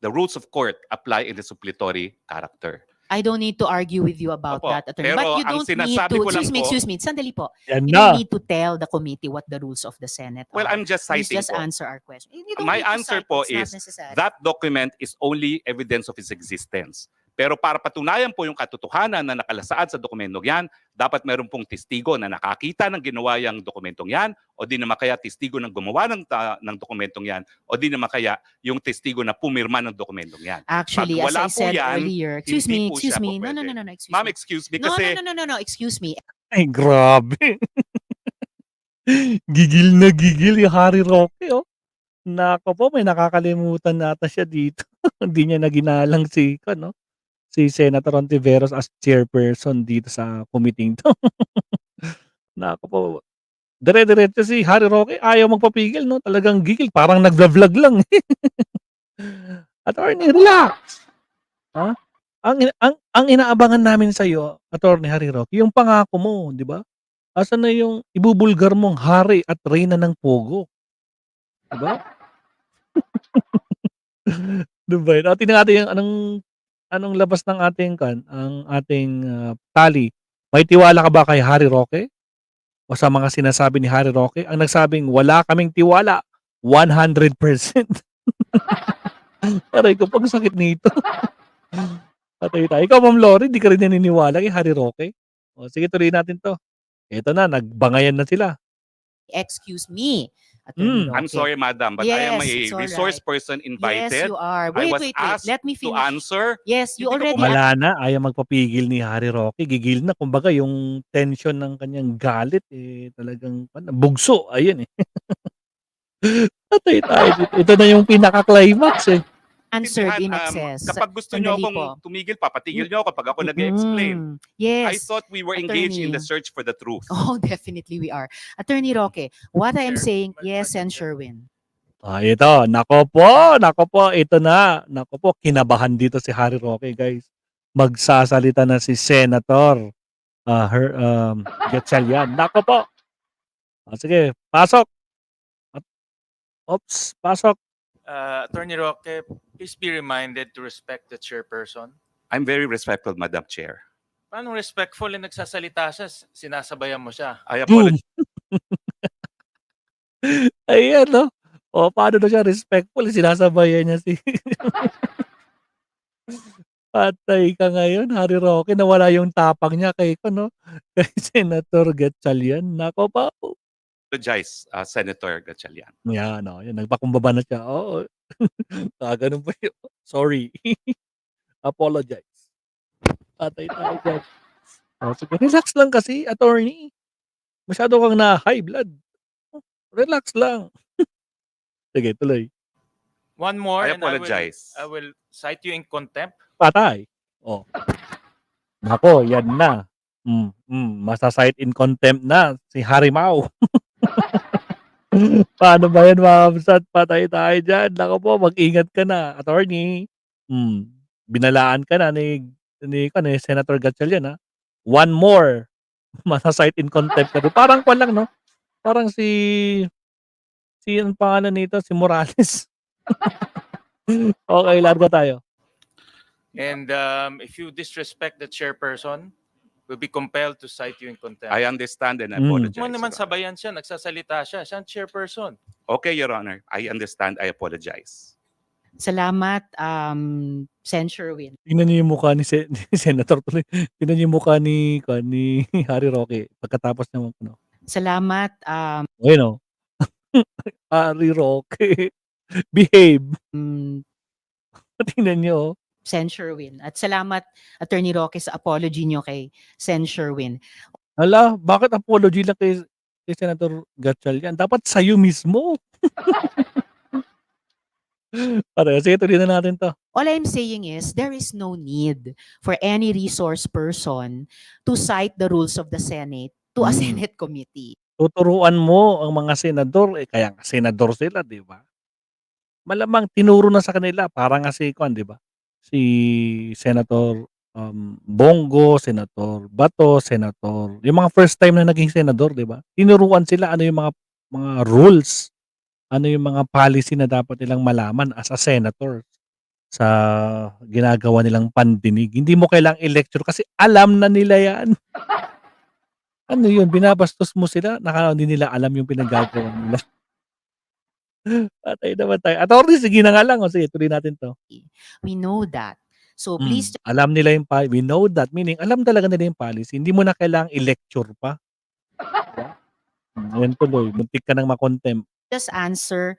the rules of court apply in the suppletory character. I don't need to argue with you about Opo, that, attorney. pero But you ang don't need sinasabi to, ko lang po- excuse me, sandali po. Yan You na. don't need to tell the committee what the rules of the Senate Well, are. I'm just Please citing just po. answer our question. You don't My need to answer cite, po it's not is necessary. That document is only evidence of its existence. Pero para patunayan po yung katotohanan na nakalasaad sa dokumentong yan, dapat meron pong testigo na nakakita ng ginawa yung dokumentong yan, o di naman kaya testigo ng gumawa ng dokumentong yan, o di naman kaya yung testigo na pumirma ng dokumentong yan. Actually, Pag as wala I po said yan, earlier, hindi po excuse siya me. po No, pwede. excuse Ma'am, me. excuse me No, kasi no, excuse me. Ay, grabe. Gigil na gigil yung Harry Roque, oh. Nako po, may nakakalimutan nata siya dito. Hindi niya naginalang si Senator Ontiveros as chairperson dito sa committee to. Nako po. Dire-diretso si Harry Roque, ayaw magpapigil, no? Talagang gigil, parang nagva-vlog lang. Attorney, relax. Ha? Ang inaabangan namin sa iyo, Attorney Harry Roque, yung pangako mo, di ba? Asan na yung ibubulgar mong hari at reyna ng Pogo? Di ba? Diba? Tingnan natin yung anong labas ng ating tally. May tiwala ka ba kay Harry Roque? O sa mga sinasabi ni Harry Roque? Ang nagsabing wala kaming tiwala, 100%. Aray ko, pag sakit nito. Patay tayo. Ikaw, Ma'am Lori, di ka rin naniniwala kay Harry Roque? O, sige, tuloy natin to. Ito na, nagbangayan na sila. Excuse me, Attorney Roque. I'm sorry, madam, but I am Yes, a it's all resource right. person Yes, invited you are. I Wait, was wait. asked Let me to finish. answer. Yes, you Hindi ko already po Wala na, ayaw magpapigil ni Harry Roque. Gigil na, kumbaga yung tension ng kanyang galit, talagang bugso. Ayun eh. Patay tayo dito. Ito na yung pinaka-climax eh. Answered in Tindihan, excess. kapag gusto nyo Sandali akong po. tumigil, papatigil nyo ako kapag ako nag-explain. I Yes. thought we were engaged in the Attorney. search for the truth. Oh, definitely we are. Attorney Roque, what I am Chair, saying, yes, and Sherwin. Ito. Nako po, ito na. Nako po, kinabahan dito si Harry Roque, guys. Magsasalita na si Senator Gatchalian. Nako po. Sige, pasok. Pasok. Attorney Roque, please be reminded to respect the chairperson. I'm very respectful, Madam Chair. Paano respectful na nagsasalita siya, sinasabayan mo siya? I Boom. apologize. Ayan, no? O, paano na siya respectful? Sinasabayan niya si... Patay ka ngayon, Harry Roque. Nawala yung tapang niya kay, no? Kay Senator Gatchalian. Nako po. Senator Gatchalian. Yan, no? Yan, nagpakumbaba na siya. Oo. Ganun pa yun. Sorry. Apologize. Patay tayo dyan. Sige, relax lang kasi, attorney. Masyado kang na high blood. Relax lang. Sige, tuloy. One more, I and apologize. I will cite you in contempt. Patay. Oh. Nako, yan na. Masasite in contempt na si Harimau. Paano ba yan, mga kapsat? Patay tayo dyan. Nako po, mag-ingat ka na, attorney. Binalaan ka na ni Senator Gatchalian, ha? One more. Masasite in contempt ka. Parang pa lang, no? Parang ang pangalan nito, si Morales. Okay, largo tayo. And if you disrespect the chairperson, we'll be compelled to cite you in contempt. I understand and I Mm. apologize. Mo naman Your Honor. sabayan siya, nagsasalita siya, siya ang chairperson. Okay, Your Honor. I understand. I apologize. Salamat, Sen Sherwin. Tingnan niyo yung mukha ni Senator tuloy. Tingnan niyo yung mukha ni Harry Roque pagkatapos ng ano. Salamat, Ayun, oh. Harry Roque. Behave. Tingnan niyo, oh. Sen Sherwin. At salamat, Attorney Roque, sa apology niyo kay Sen Sherwin. Hala, bakit apology lang kay Senator Gatchalian? Dapat sa'yo mismo. Sige, tuloy na natin to. All I'm saying is there is no need for any resource person to cite the rules of the Senate to a Senate committee. Tuturuan mo ang mga senador, kaya nga senador sila, di ba? Malamang tinuro na sa kanila, parang nga si di ba? Si Senator Bongo, Senator Bato, Senator, yung mga first time na naging senador, di ba? Tinuruan sila ano yung mga rules, ano yung mga policy na dapat nilang malaman as a senator sa ginagawa nilang pandinig. Hindi mo kailangang i-lecture kasi alam na nila yan. Ano yun, binabastos mo sila, hindi nila alam yung pinagagawa nila. Patay naman tayo. Attorney, sige na nga lang. Sige, tuloy natin to. We know that. So please Alam nila yung policy. We know that. Meaning, alam talaga nila yung policy. Hindi mo na kailangang i-lecture pa. Ayan tuloy. Muntik ka nang makontempt. just answer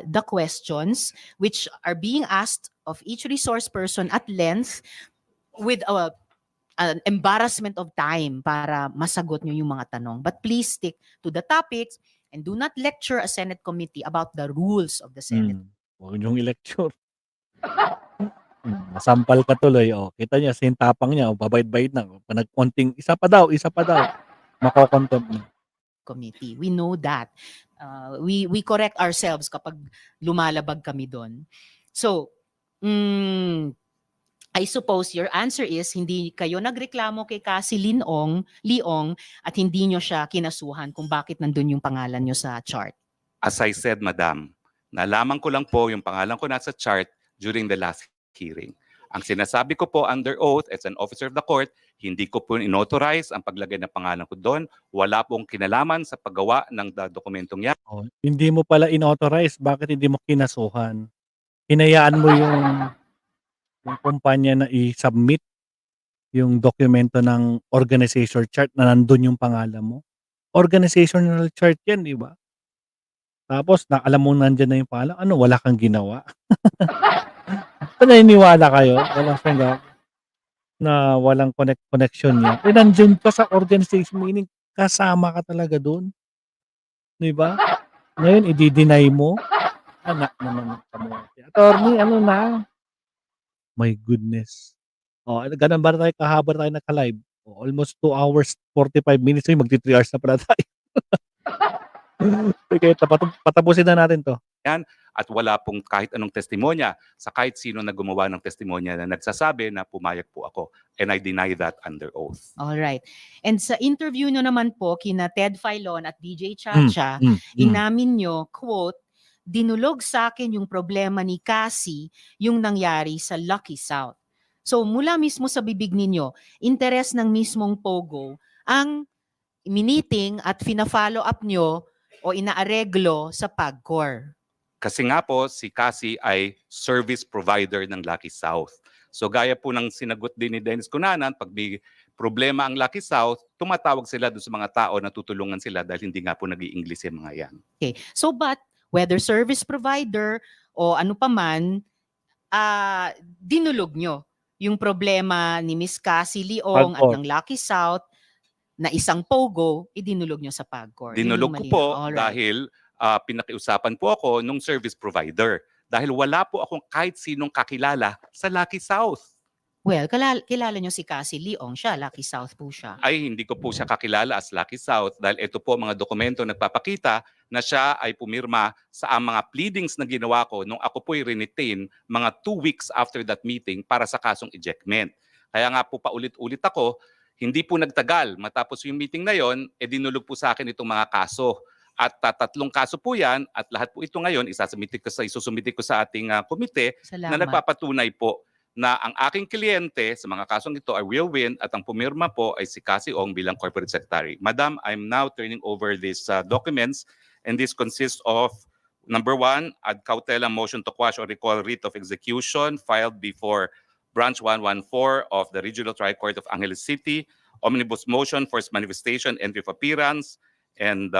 the questions which are being asked of each resource person at length with an embarrassment of time para masagot nyo yung mga tanong. But please stick to the topics and do not lecture a Senate committee about the rules of the Senate. Huwag niyong i-lecture. Masampal ka tuloy. Kita niya, sintapang niya. Babayad-bayad na. Nagkonting, isa pa daw. Makokontempt na. Committee. We know that. We correct ourselves kapag lumalabag kami doon. So, I suppose your answer is hindi kayo nagreklamo kay Cassie Leong at hindi nyo siya kinasuhan kung bakit nandun yung pangalan nyo sa chart. As I said, Madam, nalaman ko lang po yung pangalan ko nasa chart during the last hearing. Ang sinasabi ko po under oath as an officer of the court, hindi ko po inauthorize ang paglagay ng pangalan ko doon. Wala pong kinalaman sa paggawa ng dokumentong yan. Hindi mo pala inauthorize. Bakit hindi mo kinasuhan? Hinayaan mo yung kumpanya na i-submit yung dokumento ng organization chart na nandun yung pangalan mo. Organizational chart yan, di ba? Tapos, alam mo nandyan na yung pangalan. Wala kang ginawa? Naniniwala kayo? Walang connection niya. Nandyan ka sa organization, meaning kasama ka talaga doon. Di ba? Ngayon i-de-deny mo? Anak naman ng kamote. Attorney, ano na? My goodness. Oh, gano'n ba tayo kahaba tayo naka-live? Oh, almost 2 hours 45 minutes. Uy, magti 3 hours na pala tayo. Sige, patapusin na natin 'to. At wala pong kahit anong testimonya sa kahit sino na gumawa ng testimonya na nagsasabi na pumayag po ako. And I deny that under oath. All right. And sa interview nyo naman po kina Ted Filon at DJ Chacha, inamin nyo, quote, dinulog sa akin yung problema ni Cassie yung nangyari sa Lucky South. So mula mismo sa bibig ninyo, interes ng mismong Pogo ang miniting at fina-follow up nyo o inaareglo sa PAGCOR. Kasi nga po, si Cassie ay service provider ng Lucky South. So gaya po ng sinagot din ni Dennis Cunanan, pag may problema ang Lucky South, tumatawag sila doon sa mga tao na tutulungan sila dahil hindi nga po nag-i-English yung mga yan. Okay. So but whether service provider o ano pa man, dinulog nyo yung problema ni Miss Cassie Leong at PAGCOR. ng Lucky South na isang Pogo, idinulog nyo sa PAGCOR. Yun yung Dinulog ko malinaw. po Alright. dahil pinakiusapan po ako nung service provider. Dahil wala po akong kahit sinong kakilala sa Lucky South. Well, kilala nyo si Cassie Leong, siya, Lucky South po siya. Ay hindi ko po siya kakilala as Lucky South dahil ito po mga dokumento nagpapakita na siya ay pumirma sa mga pleadings na ginawa ko nung ako po'y retain mga 2 weeks after that meeting para sa kasong ejectment. Kaya nga po paulit-ulit ako, hindi po nagtagal. Matapos yung meeting na yon, dinulog po sa akin itong mga kaso. At 3 kaso po yan at lahat po ito ngayon isusumite ko sa ating komite na Salamat. nagpapatunay po na ang aking kliyente sa mga kasong ito ay will win at ang pumirma po ay si Cassie Ong bilang Corporate Secretary. Madam, I'm now turning over these documents and this consists of number 1, ad cautelam motion to quash or recall writ of execution filed before Branch 114 of the Regional Trial Court of Angeles City, omnibus motion, first manifestation, entry of appearance, and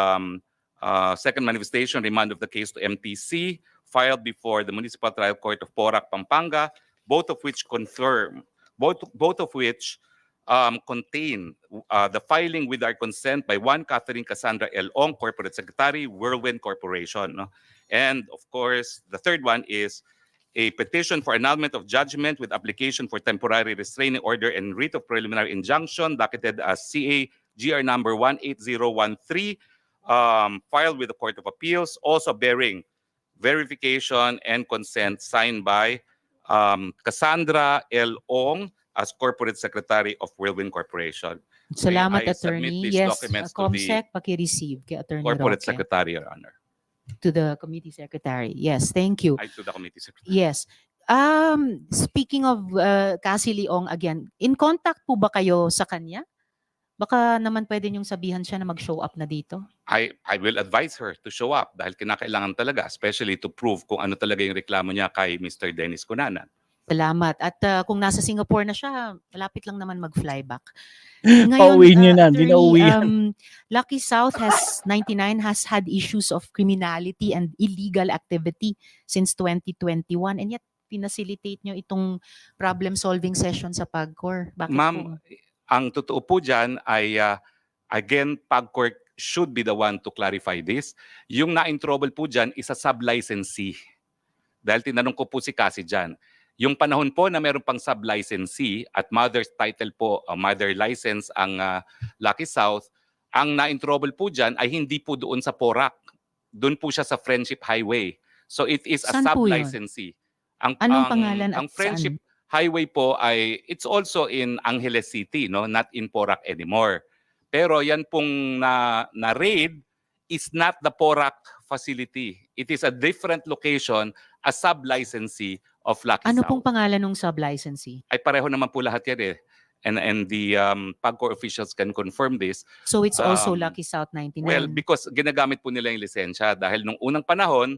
second manifestation, remand of the case to MTC, filed before the Municipal Trial Court of Porac, Pampanga, both of which contain the filing with our consent by one Catherine Cassandra L. Ong, Corporate Secretary, Whirlwind Corporation. No? And of course, the third one is a petition for annulment of judgment with application for temporary restraining order and writ of preliminary injunction, docketed as CA GR number 18013, filed with the Court of Appeals, also bearing verification and consent signed by Cassandra L. Ong as Corporate Secretary of Whirlwind Corporation. Salamat, I submit Attorney. these Yes, documents to the COMSEC, paki-receive kay Attorney Corporate Roque. Secretary, Your Honor. To the Committee Secretary. Yes, thank you. I to the Committee Secretary. Yes. Speaking of Cassie Leong again, in contact po ba kayo sa kanya? Baka naman pwede niyong sabihan siya na mag-show up na dito. I will advise her to show up dahil kinakailangan talaga, especially to prove kung ano talaga yung reklamo niya kay Mr. Dennis Cunanan. Salamat. At kung nasa Singapore na siya, malapit lang naman mag-fly back. Pauwiin niyo na, hindi na Attorney, uwi yan. Lucky South has had issues of criminality and illegal activity since 2021 and yet pinacilitate nyo itong problem-solving session sa PAGCOR. Bakit Ma'am, po? ang totoo po dyan ay, again, PAGCOR should be the one to clarify this. Yung na-in-trouble po dyan is a sub-licensee. Dahil tinanong ko po si Cassie dyan. Yung panahon po na meron pang sub-licensee at mother's title po, mother license ang Lucky South, ang na-in-trouble po dyan ay hindi po doon sa Porac. Doon po siya sa Friendship Highway. So it is a Saan po yun? sub-licensee. Anong pangalan at ang Friendship saan? Highway po ay, it's also in Angeles City, no? Not in Porac anymore. Pero yan pong na-raid is not the Porac facility. It is a different location, a sub-licensee of Lucky Ano South. pong pangalan ng sub-licensee? Ay pareho naman po lahat yan eh. And the PAGCOR officials can confirm this. So it's also Um, Lucky South 99? Well, because ginagamit po nila yung lisensya dahil nung unang panahon,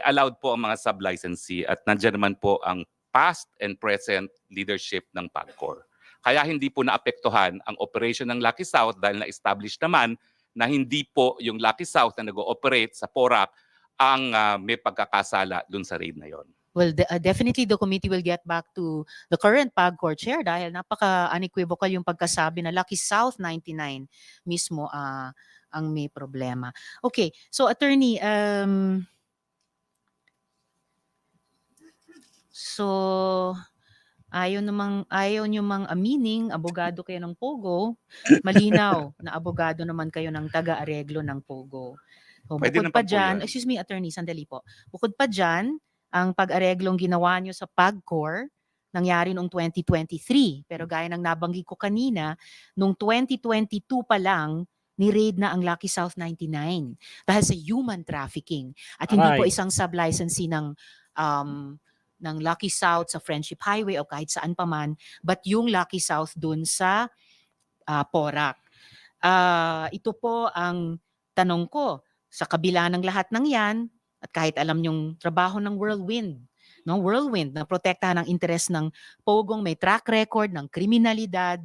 allowed po ang mga sub-licensee at nandiyan naman po ang past and present leadership ng PAGCOR. Kaya hindi po naapektuhan ang operation ng Lucky South dahil na-establish naman na hindi po yung Lucky South na nag-ooperate sa Porac ang may pagkakasala dun sa raid na yon. Well, definitely the committee will get back to the current PAGCOR chair dahil napaka-unequivocal yung pagkasabi na Lucky South 99 mismo ang may problema. Okay, so attorney, so ayaw nyo mang amining abogado kayo ng Pogo, malinaw na abogado naman kayo ng taga-areglo ng Pogo. So, Pwede bukod naman pa po dyan, yun. excuse me attorney, sandali po. Bukod pa dyan, ang pag-areglong ginawa nyo sa PAGCOR, nangyari noong 2023. Pero gaya ng nabanggit ko kanina, noong 2022 pa lang, ni-raid na ang Lucky South 99 dahil sa human trafficking. At hindi po Aray. isang sub-licensee ng Lucky South sa Friendship Highway o kahit saan pa man, but yung Lucky South dun sa Porac. Ito po ang tanong ko, sa kabila ng lahat ng yan, at kahit alam yung trabaho ng Whirlwind, no? Whirlwind na protektahan ang interes ng Pogong may track record ng kriminalidad,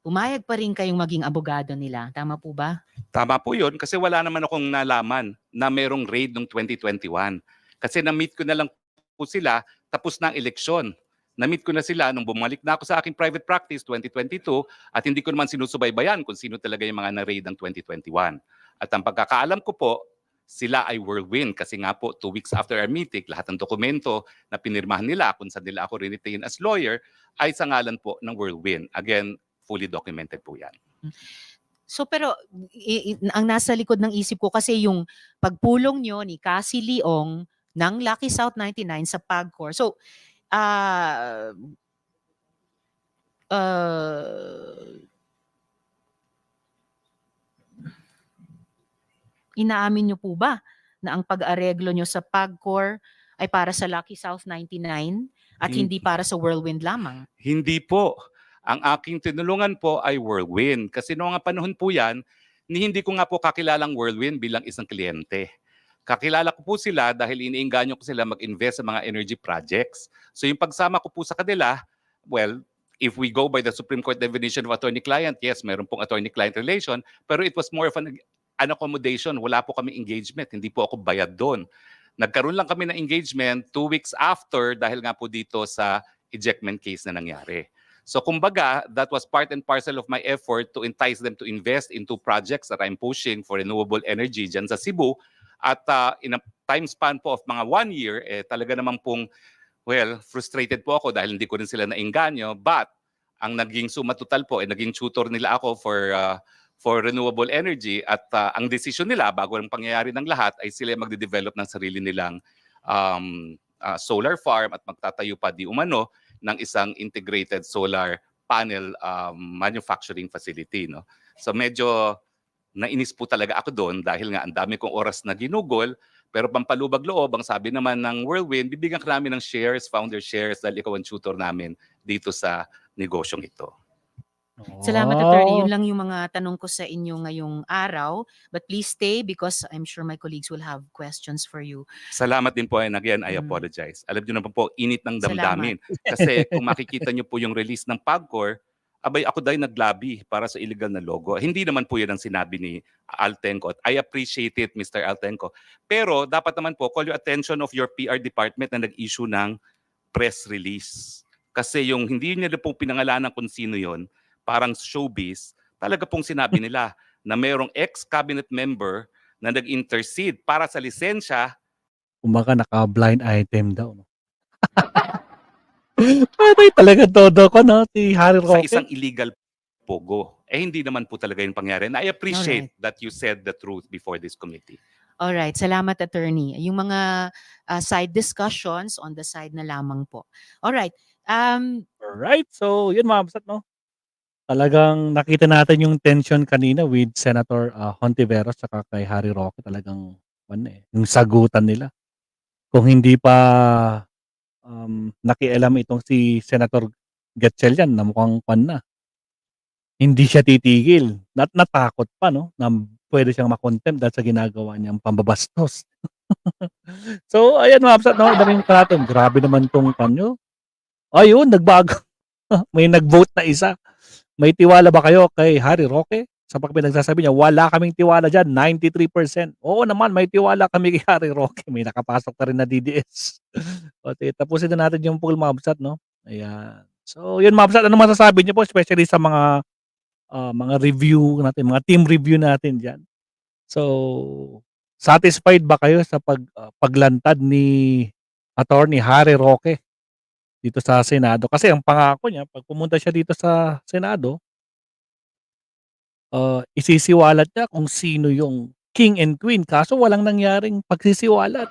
pumayag pa rin kayong maging abogado nila. Tama po ba? Tama po yun kasi wala naman akong nalaman na merong raid noong 2021. Kasi na-meet ko na lang po sila tapos na ang eleksyon. Na-meet ko na sila nung bumalik na ako sa aking private practice 2022 at hindi ko naman sinusubaybayan kung sino talaga yung mga na-raid ng 2021. At ang pagkakaalam ko po, sila ay Whirlwind kasi nga po 2 weeks after our meeting, lahat ng dokumento na pinirmahan nila kung saan nila ako retain as lawyer ay sa ngalan po ng Whirlwind. Again, fully documented po yan. So pero ang nasa likod ng isip ko kasi yung pagpulong nyo ni Cassie Leong ng Lucky South 99 sa PAGCOR. So inaamin nyo po ba na ang pag-areglo nyo sa PAGCOR ay para sa Lucky South 99 at hindi para sa Whirlwind lamang? Hindi po. Ang aking tinulungan po ay Whirlwind. Kasi noong nga panahon po yan, hindi ko nga po kakilalang Whirlwind bilang isang kliyente. Kakilala ko po sila dahil iniinganyo ko sila mag-invest sa mga energy projects. So yung pagsama ko po sa kanila, well, if we go by the Supreme Court definition of attorney-client, yes, meron pong attorney-client relation, pero it was more of an accommodation. Wala po kami engagement. Hindi po ako bayad doon. Nagkaroon lang kami ng engagement 2 weeks after dahil nga po dito sa ejectment case na nangyari. So kumbaga, that was part and parcel of my effort to entice them to invest into projects that I'm pushing for renewable energy dyan sa Cebu. At in a time span po of mga 1 year, talaga naman pong, well, frustrated po ako dahil hindi ko rin sila nainganyo. But ang naging suma total po, naging tutor nila ako for renewable energy. At ang decision nila, bago ang pangyayari ng lahat, ay sila magde-develop ng sarili nilang solar farm at magtatayo pa di umano ng isang integrated solar panel manufacturing facility. No? So medyo nainis po talaga ako doon dahil nga ang dami kong oras na ginugol, pero pampalubag loob, ang sabi naman ng Whirlwind, bibigyan ka namin ng shares, founder shares, dahil ikaw ang tutor namin dito sa negosyong ito. Salamat, attorney. Yun lang yung mga tanong ko sa inyo ngayong araw. But please stay because I'm sure my colleagues will have questions for you. Salamat din po, and again, I apologize. Alam niyo naman po, init ng damdamin. Kasi kung makikita niyo po yung release ng PAGCOR, abay ako dahil naglabi para sa illegal na logo. Hindi naman po yan ang sinabi ni Altenco. I appreciate it, Mr. Altenco. Pero dapat naman po, call your attention of your PR department na nag-issue ng press release. Kasi yung hindi nila po pinangalanan kung sino yon, parang showbiz, talaga pong sinabi nila na mayroong ex-cabinet member na nag-intercede para sa lisensya. Kumbaga naka-blind item daw. No? Patay talaga todo ko, no? Si Harry Sa Roque. isang illegal pogo. Hindi naman po talaga yung pangyari. And I appreciate that you said the truth before this committee. Alright, salamat, attorney. Yung mga side discussions on the side na lamang po. Alright. Alright, so yun mga kapsat, no? Talagang nakita natin yung tension kanina with Senator Hontiveros at kay Harry Roque. Talagang yung sagutan nila. Kung hindi pa nakialam itong si Senator Gatchalian na mukhang na. Hindi siya titigil. Natakot pa, no? Na pwede siyang makontempt dahil sa ginagawa niyang pambabastos. So, ayan mga kapsat, no? Daming karatong. Grabe naman tong panyo. Ayun, nagbago. May nag-vote na isa. May tiwala ba kayo kay Harry Roque? Sa pinagsasabi niya, wala kaming tiwala dyan, 93%. Oo naman, may tiwala kami kay Harry Roque. May nakapasok na rin na DDS. Okay, tapusin na natin yung poll, mga kapsat, no? Ayan. So, yun mga kapsat, ano masasabi niyo po, especially sa mga mga review natin, mga team review natin diyan. So, satisfied ba kayo sa paglantad ni Attorney Harry Roque dito sa Senado? Kasi ang pangako niya 'pag pumunta siya dito sa Senado, isisiwalat niya kung sino yung king and queen, kaso walang nangyaring pagsisiwalat.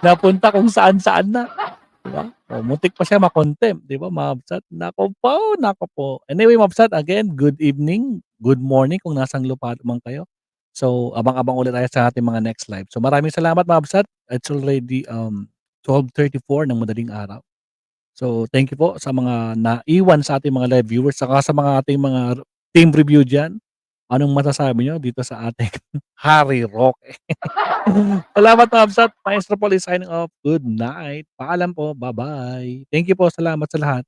Napunta kung saan-saan na, 'di ba? Oh, muntik pa siya ma-contempt, 'di ba, Mabsat? Naku po, naku po. Anyway, Mabsat, again, good evening, good morning kung nasang lupalop man kayo. So, abang-abang ulit tayo sa ating mga next live. So, maraming salamat, Mabsat. It's already 12:34 ng madaling araw. So, thank you po sa mga naiwan sa ating mga live viewers saka sa mga ating mga team review diyan. Anong masasabi niyo dito sa ating Harry Roque? Salamat, Mabsat. Maestro Paul is signing off. Good night. Paalam po. Bye-bye. Thank you po. Salamat sa lahat.